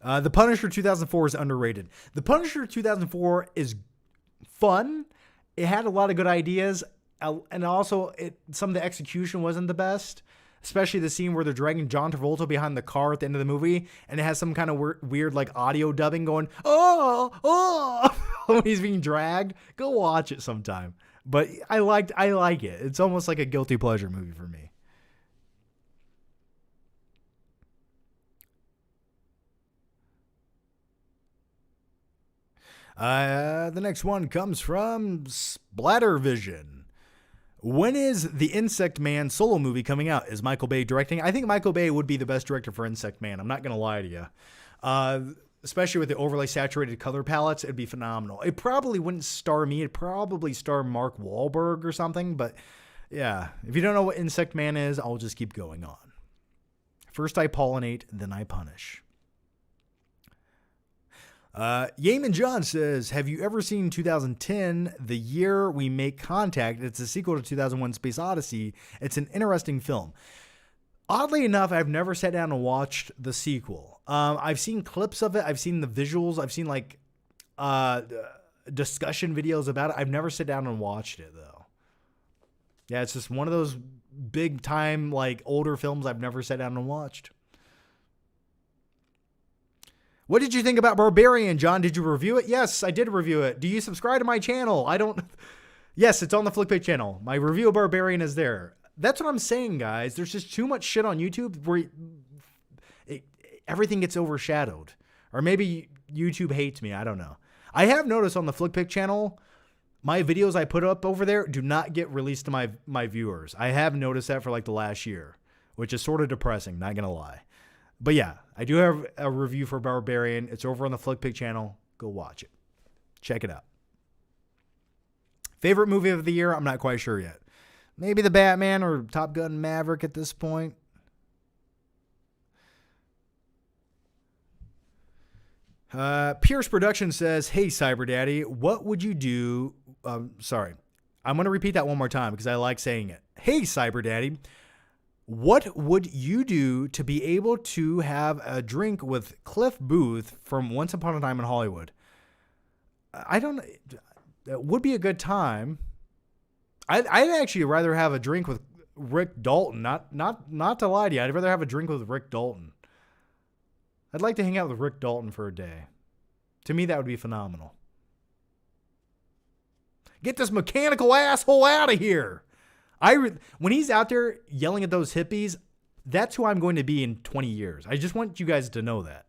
The Punisher 2004 is underrated. The Punisher 2004 is fun. It had a lot of good ideas, and also some of the execution wasn't the best, especially the scene where they're dragging John Travolta behind the car at the end of the movie, and it has some kind of weird like audio dubbing going, oh, when he's being dragged. Go watch it sometime. But I like it. It's almost like a guilty pleasure movie for me. The next one comes from Splattervision. When is the Insect Man solo movie coming out? Is Michael Bay directing? I think Michael Bay would be the best director for Insect Man. I'm not going to lie to you. Especially with the overly saturated color palettes, it'd be phenomenal. It probably wouldn't star me. It'd probably star Mark Wahlberg or something. But yeah, if you don't know what Insect Man is, I'll just keep going on. First I pollinate, then I punish. Yeaman John says, have you ever seen 2010, The Year We Make Contact? It's a sequel to 2001 Space Odyssey. It's an interesting film. Oddly enough, I've never sat down and watched the sequel. I've seen clips of it. I've seen the visuals. I've seen like discussion videos about it. I've never sat down and watched it though. Yeah, it's just one of those big time, like older films I've never sat down and watched. What did you think about Barbarian, John? Did you review it? Yes, I did review it. Do you subscribe to my channel? Yes, it's on the Flickpig channel. My review of Barbarian is there. That's what I'm saying, guys. There's just too much shit on YouTube where everything gets overshadowed. Or maybe YouTube hates me. I don't know. I have noticed on the Flickpig channel, my videos I put up over there do not get released to my viewers. I have noticed that for like the last year, which is sort of depressing, not going to lie. But yeah, I do have a review for Barbarian. It's over on the Flickpig channel. Go watch it. Check it out. Favorite movie of the year? I'm not quite sure yet. Maybe The Batman or Top Gun Maverick at this point. Pierce Production says, hey, Cyber Daddy, what would you do? Sorry. I'm going to repeat that one more time because I like saying it. Hey, Cyber Daddy, what would you do to be able to have a drink with Cliff Booth from Once Upon a Time in Hollywood? It would be a good time. I'd actually rather have a drink with Rick Dalton. Not to lie to you, I'd rather have a drink with Rick Dalton. I'd like to hang out with Rick Dalton for a day. To me, that would be phenomenal. Get this mechanical asshole out of here. When he's out there yelling at those hippies, that's who I'm going to be in 20 years. I just want you guys to know that.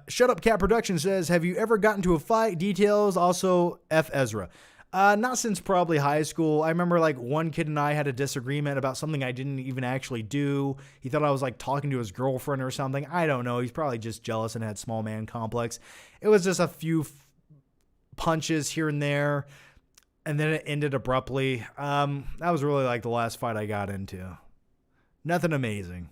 Shut Up Cat Production says, have you ever gotten to a fight? Details. Also, F. Ezra. Not since probably high school. I remember like one kid and I had a disagreement about something I didn't even actually do. He thought I was like talking to his girlfriend or something. I don't know. He's probably just jealous and had small man complex. It was just a few punches here and there, and then it ended abruptly. That was really like the last fight I got into. Nothing amazing.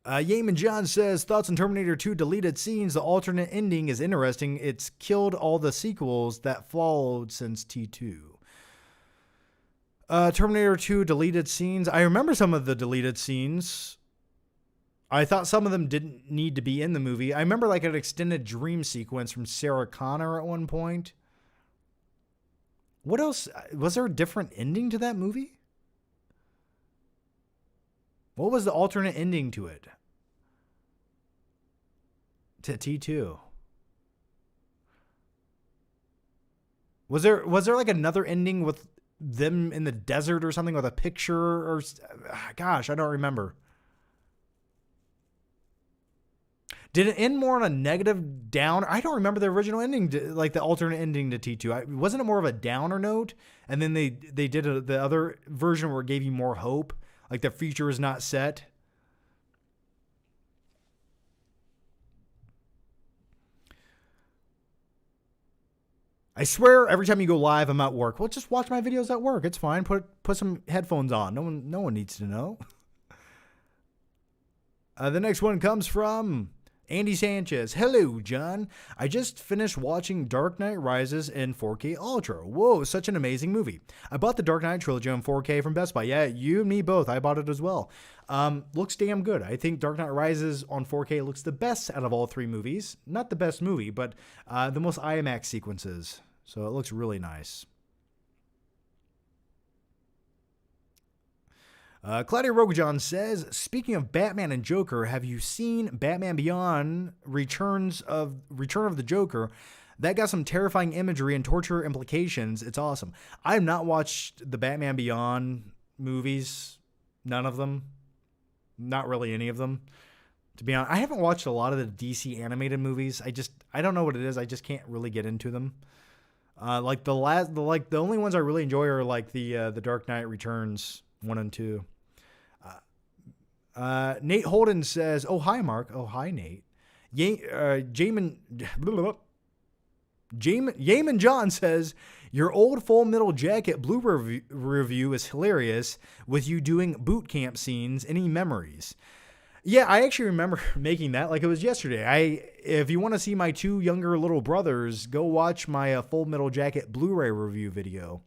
Yeaman John says, thoughts on Terminator 2 deleted scenes. The alternate ending is interesting. It's killed all the sequels that followed since T2. Terminator 2 deleted scenes. I remember some of the deleted scenes. I thought some of them didn't need to be in the movie. I remember like an extended dream sequence from Sarah Connor at one point. What else? Was there a different ending to that movie? What was the alternate ending to it? To T2. Was there like another ending with them in the desert or something with a picture or gosh, I don't remember. Did it end more on a negative downer? I don't remember the original ending, like the alternate ending to T2. Wasn't it more of a downer note? And then they did the other version where it gave you more hope, like the future is not set. I swear, every time you go live, I'm at work. Well, just watch my videos at work. It's fine. Put some headphones on. No one needs to know. The next one comes from Andy Sanchez, hello, John. I just finished watching Dark Knight Rises in 4K Ultra. Whoa, such an amazing movie. I bought the Dark Knight Trilogy on 4K from Best Buy. Yeah, you and me both. I bought it as well. Looks damn good. I think Dark Knight Rises on 4K looks the best out of all three movies. Not the best movie, but the most IMAX sequences. So it looks really nice. Claudia Rogajon says, speaking of Batman and Joker, have you seen Batman Beyond Return of the Joker? That got some terrifying imagery and torture implications. It's awesome. I have not watched the Batman Beyond movies. None of them. Not really any of them. To be honest, I haven't watched a lot of the DC animated movies. I don't know what it is. I just can't really get into them. The only ones I really enjoy are like the Dark Knight Returns 1 and 2. Nate Holden says, oh, hi, Mark. Oh, hi, Nate. Jamin John says, your old Full Metal Jacket Blu-ray review is hilarious with you doing boot camp scenes. Any memories? Yeah, I actually remember making that like it was yesterday. If you want to see my two younger little brothers, go watch my Full Metal Jacket Blu-ray review video.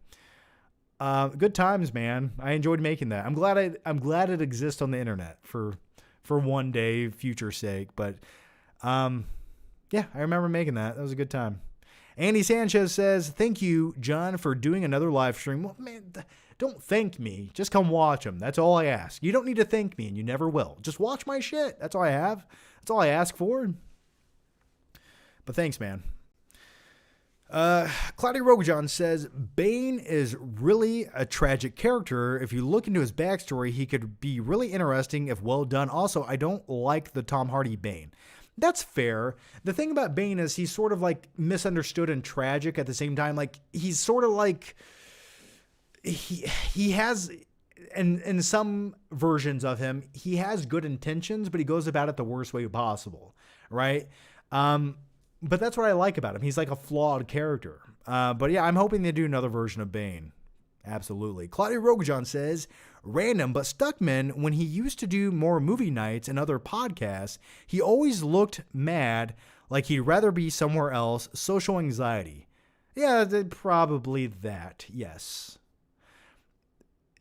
Good times, man. I enjoyed making that. I'm glad it exists on the internet for one day future sake. But yeah, I remember making that. That was a good time. Andy Sanchez says, thank you, John, for doing another live stream. Well, man, don't thank me. Just come watch them. That's all I ask. You don't need to thank me, and you never will. Just watch my shit. That's all I have. That's all I ask for. But thanks, man. Claudia Rogajon says, Bane is really a tragic character. If you look into his backstory, he could be really interesting if well done. Also, I don't like the Tom Hardy Bane. That's fair. The thing about Bane is he's sort of like misunderstood and tragic at the same time. Like he's sort of like he has, in some versions of him, he has good intentions, but he goes about it the worst way possible, right? But that's what I like about him. He's like a flawed character. But yeah, I'm hoping they do another version of Bane. Absolutely. Claudia Rogajon says, random, but Stuckman, when he used to do more movie nights and other podcasts, he always looked mad, like he'd rather be somewhere else. Social anxiety. Yeah, probably that. Yes.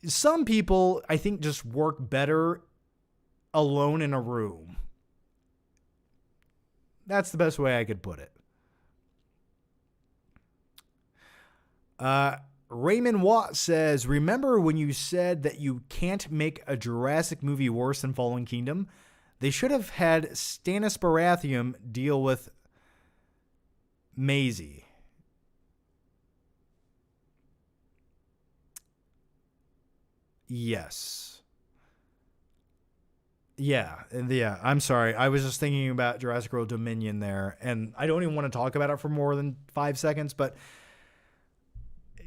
Some people, I think, just work better alone in a room. That's the best way I could put it. Raymond Watt says, remember when you said that you can't make a Jurassic movie worse than Fallen Kingdom? They should have had Stannis Baratheon deal with Maisie. Yes. Yeah. I'm sorry. I was just thinking about Jurassic World Dominion there, and I don't even want to talk about it for more than 5 seconds, but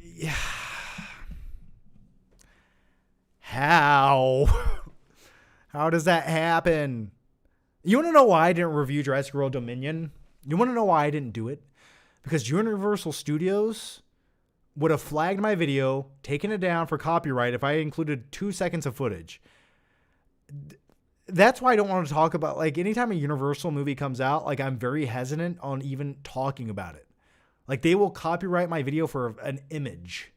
yeah. How does that happen? You want to know why I didn't review Jurassic World Dominion? You want to know why I didn't do it? Because Universal Studios would have flagged my video, taken it down for copyright if I included 2 seconds of footage. That's why I don't want to talk about, like, anytime a Universal movie comes out, like, I'm very hesitant on even talking about it. Like, they will copyright my video for an image.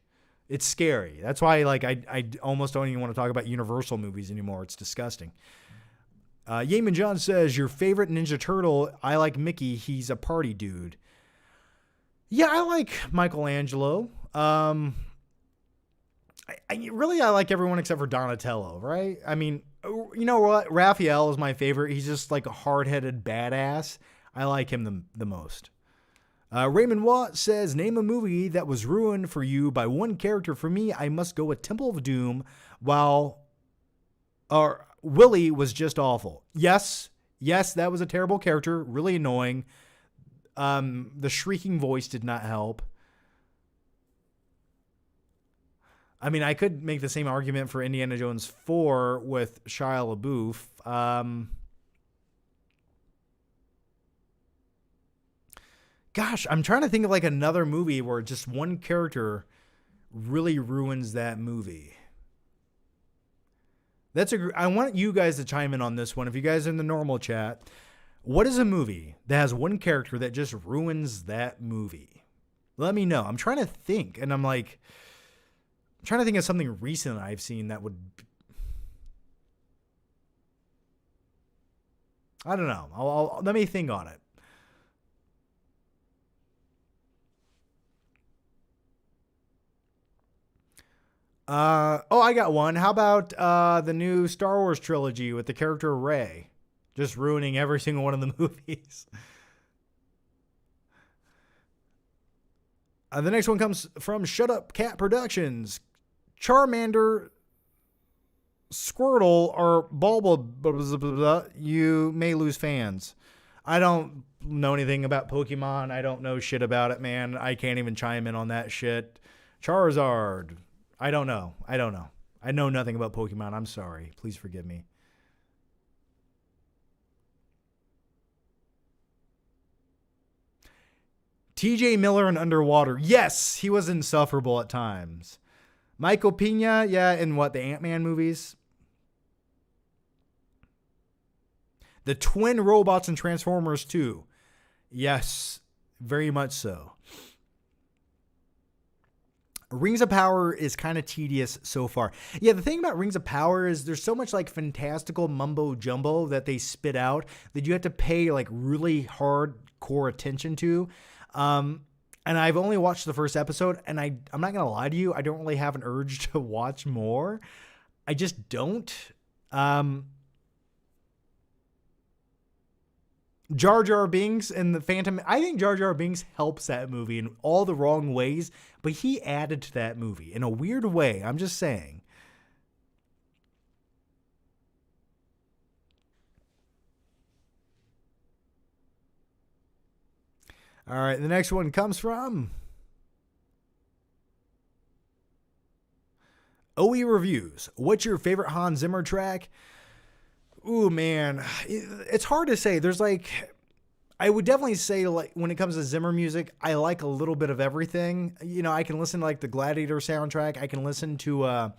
It's scary. That's why, like, I almost don't even want to talk about Universal movies anymore. It's disgusting. Yeaman John says, your favorite Ninja Turtle, I like Mickey. He's a party dude. Yeah, I like Michelangelo. I like everyone except for Donatello, right? I mean, you know what? Raphael is my favorite. He's just like a hard-headed badass. I like him the most. Raymond Watt says, name a movie that was ruined for you by one character. For me, I must go with Temple of Doom, while Willie was just awful. Yes, that was a terrible character, really annoying. The shrieking voice did not help. I mean, I could make the same argument for Indiana Jones 4 with Shia LaBeouf. Gosh, I'm trying to think of like another movie where just one character really ruins that movie. I want you guys to chime in on this one. If you guys are in the normal chat, What is a movie that has one character that just ruins that movie? Let me know. I'm trying to think, and I'm trying to think of something recent I've seen that would... I don't know. Let me think on it. I got one. How about the new Star Wars trilogy with the character Rey? Just ruining every single one of the movies. The next one comes from Shut Up Cat Productions. Charmander, Squirtle, or Bulba, you may lose fans. I don't know anything about Pokemon. I don't know shit about it, man. I can't even chime in on that shit. Charizard. I don't know. I know nothing about Pokemon. I'm sorry. Please forgive me. TJ Miller in Underwater. Yes, he was insufferable at times. Michael Pena, yeah, in what, the Ant-Man movies? The twin robots in Transformers 2. Yes, very much so. Rings of Power is kind of tedious so far. Yeah, the thing about Rings of Power is there's so much like fantastical mumbo jumbo that they spit out that you have to pay like really hardcore attention to. And I've only watched the first episode, and I'm not going to lie to you, I don't really have an urge to watch more. I just don't. Jar Jar Binks and the Phantom, I think Jar Jar Binks helps that movie in all the wrong ways, but he added to that movie in a weird way. I'm just saying. All right, the next one comes from OE Reviews. What's your favorite Hans Zimmer track? Ooh, man, it's hard to say. There's like, I would definitely say like when it comes to Zimmer music, I like a little bit of everything. You know, I can listen to like the Gladiator soundtrack. I can listen to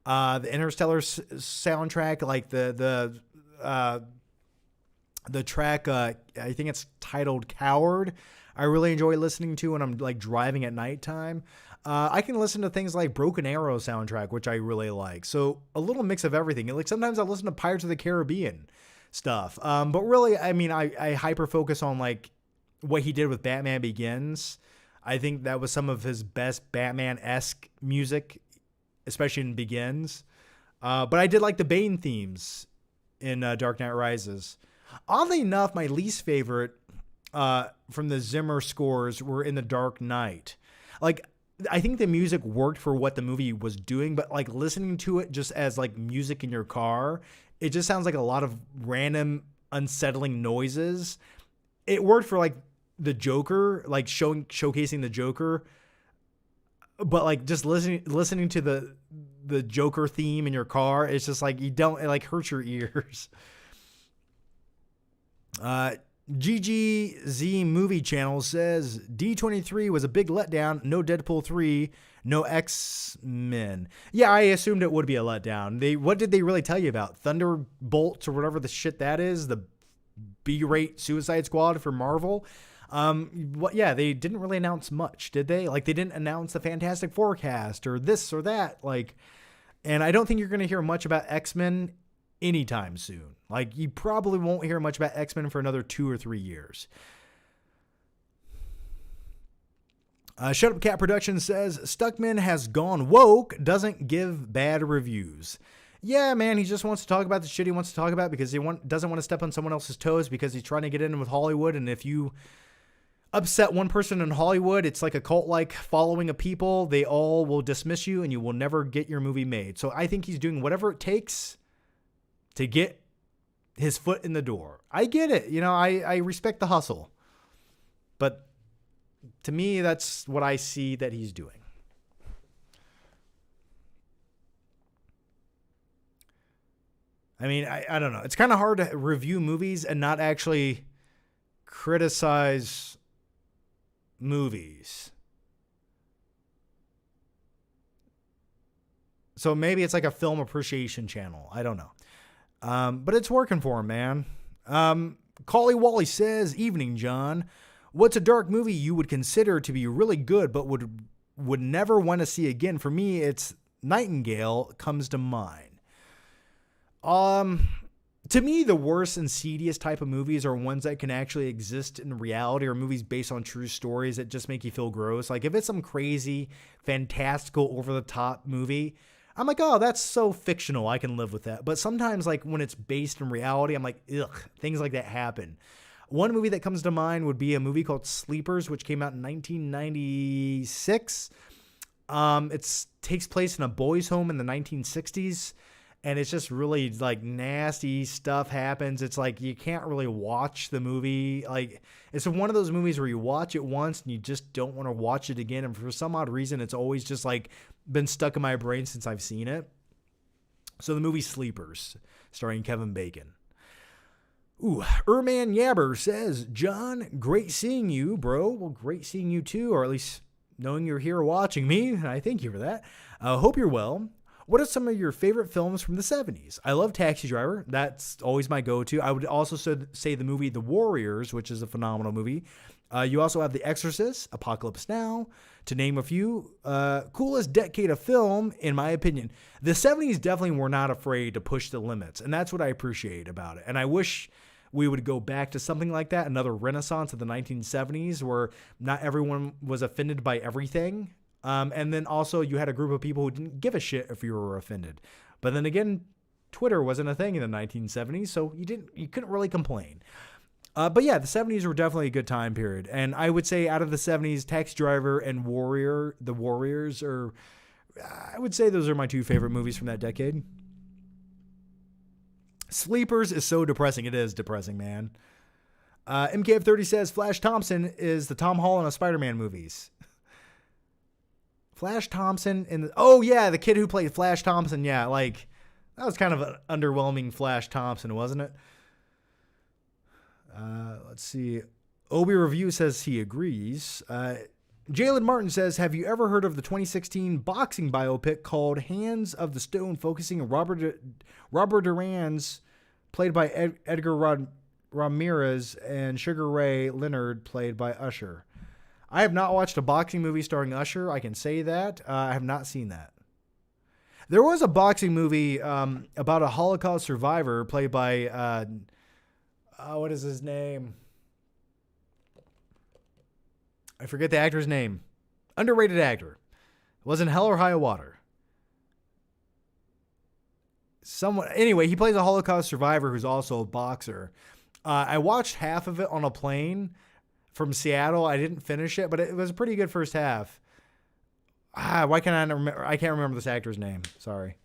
the Interstellar soundtrack, like the track. I think it's titled Coward. I really enjoy listening to when I'm like driving at nighttime. I can listen to things like Broken Arrow soundtrack, which I really like. So a little mix of everything. Like sometimes I listen to Pirates of the Caribbean stuff. But really, I mean, I hyper focus on like what he did with Batman Begins. I think that was some of his best Batman-esque music, especially in Begins. But I did like the Bane themes in Dark Knight Rises. Oddly enough, my least favorite from the Zimmer scores were in The Dark Knight. Like, I think the music worked for what the movie was doing, but like listening to it just as like music in your car, it just sounds like a lot of random unsettling noises. It worked for like the Joker, like showcasing the Joker, but like just listening to the Joker theme in your car, it's just like it like hurts your ears. GGZ Movie Channel says D23 was a big letdown. No Deadpool 3, no X-Men. Yeah, I assumed it would be a letdown. What did they really tell you about? Thunderbolts or whatever the shit that is? The B-rate Suicide Squad for Marvel? Yeah, they didn't really announce much, did they? Like, they didn't announce the Fantastic Four cast or this or that. Like, and I don't think you're going to hear much about X-Men anytime soon. Like, you probably won't hear much about X-Men for another 2 or 3 years. Shut Up Cat Productions says, Stuckman has gone woke, doesn't give bad reviews. Yeah, man, he just wants to talk about the shit he wants to talk about because he doesn't want to step on someone else's toes because he's trying to get in with Hollywood. And if you upset one person in Hollywood, it's like a cult-like following of people. They all will dismiss you and you will never get your movie made. So I think he's doing whatever it takes to get his foot in the door. I get it. You know, I respect the hustle. But to me, that's what I see that he's doing. I mean, I don't know. It's kind of hard to review movies and not actually criticize movies. So maybe it's like a film appreciation channel. I don't know. But it's working for him, man. Collie Wally says, evening, John. What's a dark movie you would consider to be really good but would never want to see again? For me, it's Nightingale comes to mind. To me, the worst insidious type of movies are ones that can actually exist in reality, or movies based on true stories that just make you feel gross. Like if it's some crazy, fantastical, over-the-top movie, I'm like, oh, that's so fictional. I can live with that. But sometimes, like when it's based in reality, I'm like, ugh, things like that happen. One movie that comes to mind would be a movie called Sleepers, which came out in 1996. It takes place in a boys' home in the 1960s. And it's just really like nasty stuff happens. It's like you can't really watch the movie. Like it's one of those movies where you watch it once and you just don't want to watch it again. And for some odd reason, it's always just like been stuck in my brain since I've seen it. So the movie Sleepers, starring Kevin Bacon. Ooh, Erman Yabber says, John, great seeing you, bro. Well, great seeing you too, or at least knowing you're here watching me. I thank you for that. Hope you're well. What are some of your favorite films from the 70s? I love Taxi Driver. That's always my go-to. I would also say the movie The Warriors, which is a phenomenal movie. You also have The Exorcist, Apocalypse Now, to name a few. Coolest decade of film, in my opinion. The 70s definitely were not afraid to push the limits, and that's what I appreciate about it. And I wish we would go back to something like that, another renaissance of the 1970s where not everyone was offended by everything. And then also you had a group of people who didn't give a shit if you were offended. But then again, Twitter wasn't a thing in the 1970s, so you couldn't really complain. But yeah, the 70s were definitely a good time period. And I would say out of the 70s, Taxi Driver and The Warriors I would say those are my two favorite movies from that decade. Sleepers is so depressing. It is depressing, man. MKF30 says Flash Thompson is the Tom Holland of Spider-Man movies. Flash Thompson the kid who played Flash Thompson. Yeah, like that was kind of an underwhelming Flash Thompson, wasn't it? Let's see. Obi Review says he agrees. Jalen Martin says, have you ever heard of the 2016 boxing biopic called Hands of the Stone, focusing on Robert Duran's, played by Edgar Ramirez, and Sugar Ray Leonard, played by Usher? I have not watched a boxing movie starring Usher. I can say that. I have not seen that. There was a boxing movie about a Holocaust survivor played by, what is his name? I forget the actor's name. Underrated actor. It wasn't Hell or High Water. Anyway, he plays a Holocaust survivor who's also a boxer. I watched half of it on a plane from Seattle. I didn't finish it, but it was a pretty good first half. Why can't I remember? I can't remember this actor's name. Sorry.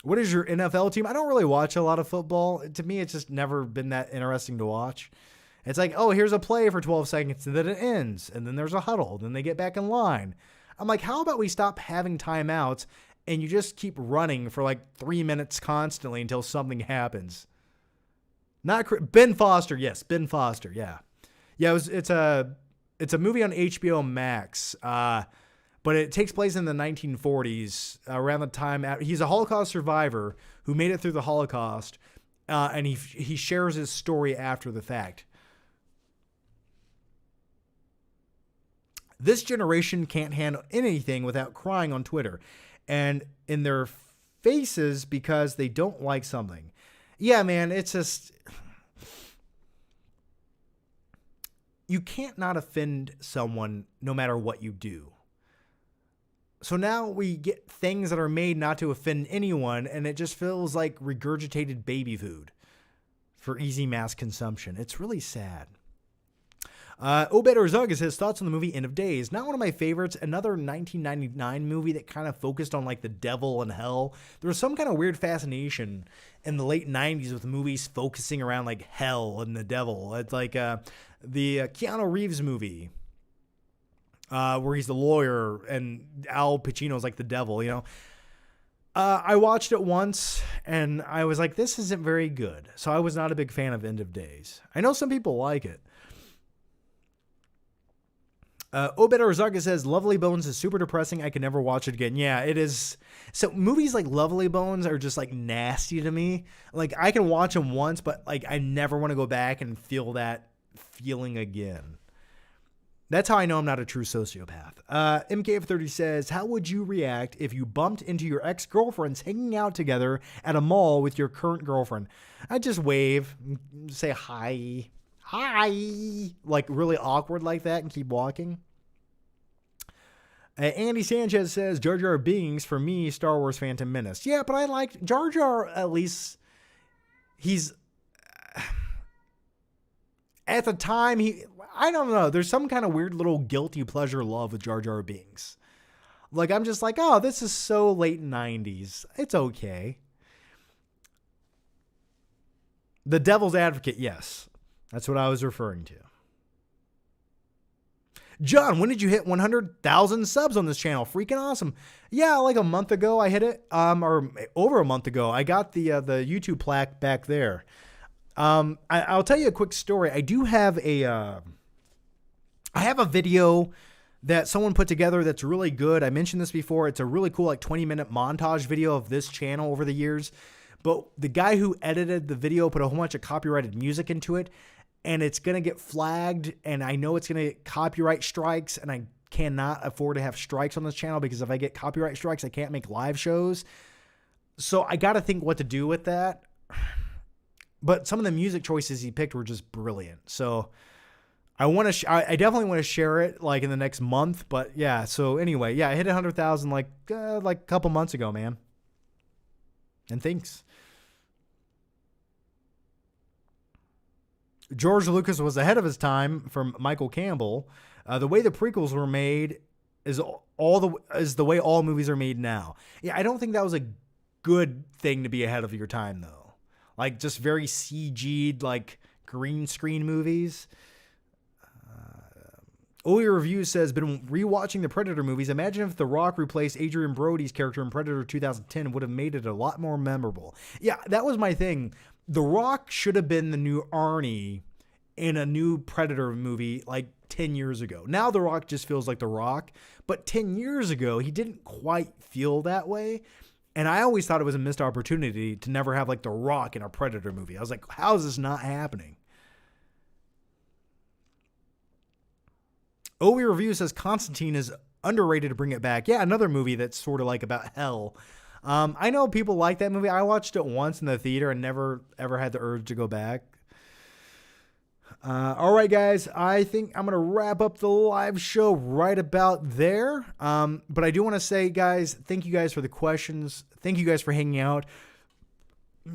What is your NFL team? I don't really watch a lot of football. To me, it's just never been that interesting to watch. It's like, oh, here's a play for 12 seconds, and then it ends, and then there's a huddle, then they get back in line. I'm like, how about we stop having timeouts and you just keep running for like 3 minutes constantly until something happens? Not Ben Foster. Yes, Ben Foster. Yeah. It's a movie on HBO Max. But it takes place in the 1940s, around the time he's a Holocaust survivor who made it through the Holocaust, and he shares his story after the fact. This generation can't handle anything without crying on Twitter and in their faces because they don't like something. Yeah, man, it's just... You can't not offend someone no matter what you do. So now we get things that are made not to offend anyone, and it just feels like regurgitated baby food for easy mass consumption. It's really sad. Obed Orzug is his thoughts on the movie End of Days. Not one of my favorites. Another 1999 movie that kind of focused on like the devil and hell. There was some kind of weird fascination in the late 90s with movies focusing around like hell and the devil. It's like the Keanu Reeves movie. Where he's the lawyer and Al Pacino's like the devil, you know. I watched it once and I was like, this isn't very good. So I was not a big fan of End of Days. I know some people like it. Obed Arzaga says, Lovely Bones is super depressing. I can never watch it again. Yeah, it is. So movies like Lovely Bones are just like nasty to me. Like I can watch them once, but like I never want to go back and feel that feeling again. That's how I know I'm not a true sociopath. MKF30 says, how would you react if you bumped into your ex-girlfriends hanging out together at a mall with your current girlfriend? I'd just wave, say hi, like really awkward like that and keep walking. Andy Sanchez says, Jar Jar Binks, for me, Star Wars Phantom Menace. Yeah, but I like Jar Jar, at least he's... At the time, I don't know. There's some kind of weird little guilty pleasure love with Jar Jar Binks. Like, I'm just like, oh, this is so late 90s. It's okay. The Devil's Advocate, yes. That's what I was referring to. John, when did you hit 100,000 subs on this channel? Freaking awesome. Yeah, like a month ago I hit it. Or over a month ago. I got the YouTube plaque back there. I'll tell you a quick story. I do have I have a video that someone put together that's really good. I mentioned this before. It's a really cool, like 20-minute montage video of this channel over the years. But the guy who edited the video put a whole bunch of copyrighted music into it, and it's going to get flagged. And I know it's going to get copyright strikes, and I cannot afford to have strikes on this channel because if I get copyright strikes, I can't make live shows. So I got to think what to do with that. But some of the music choices he picked were just brilliant. So I I definitely want to share it like in the next month. But yeah, so anyway, yeah, I hit 100,000 like a couple months ago, man. And thanks. George Lucas was ahead of his time from Michael Campbell. The way the prequels were made is the way all movies are made now. Yeah, I don't think that was a good thing to be ahead of your time though. Like just very CG'd, like green screen movies. OE Review says, been rewatching the Predator movies. Imagine if The Rock replaced Adrian Brody's character in Predator 2010, would have made it a lot more memorable. Yeah, that was my thing. The Rock should have been the new Arnie in a new Predator movie like 10 years ago. Now The Rock just feels like The Rock, but 10 years ago, he didn't quite feel that way. And I always thought it was a missed opportunity to never have like The Rock in a Predator movie. I was like, how is this not happening? OE Review says Constantine is underrated to bring it back. Yeah, another movie that's sort of like about hell. I know people like that movie. I watched it once in the theater and never ever had the urge to go back. All right, guys, I think I'm going to wrap up the live show right about there. But I do want to say, guys, thank you guys for the questions. Thank you guys for hanging out.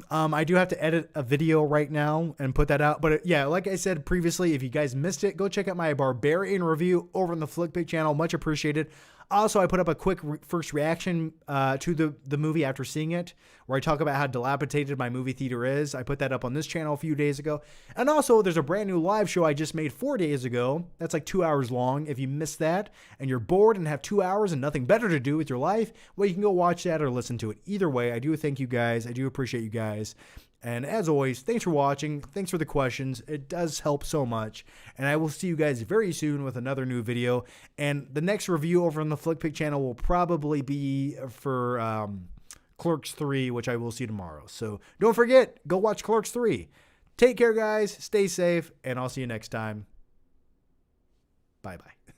I do have to edit a video right now and put that out. But yeah, like I said previously, if you guys missed it, go check out my Barbarian review over on the Flickpick channel. Much appreciated. Also, I put up a quick first reaction to the movie after seeing it, where I talk about how dilapidated my movie theater is. I put that up on this channel a few days ago. And also, there's a brand new live show I just made 4 days ago. That's like 2 hours long. If you missed that and you're bored and have 2 hours and nothing better to do with your life, well, you can go watch that or listen to it. Either way, I do thank you guys. I do appreciate you guys. And as always, thanks for watching. Thanks for the questions. It does help so much. And I will see you guys very soon with another new video. And the next review over on the Flickpick channel will probably be for Clerks 3, which I will see tomorrow. So don't forget, go watch Clerks 3. Take care, guys. Stay safe. And I'll see you next time. Bye-bye.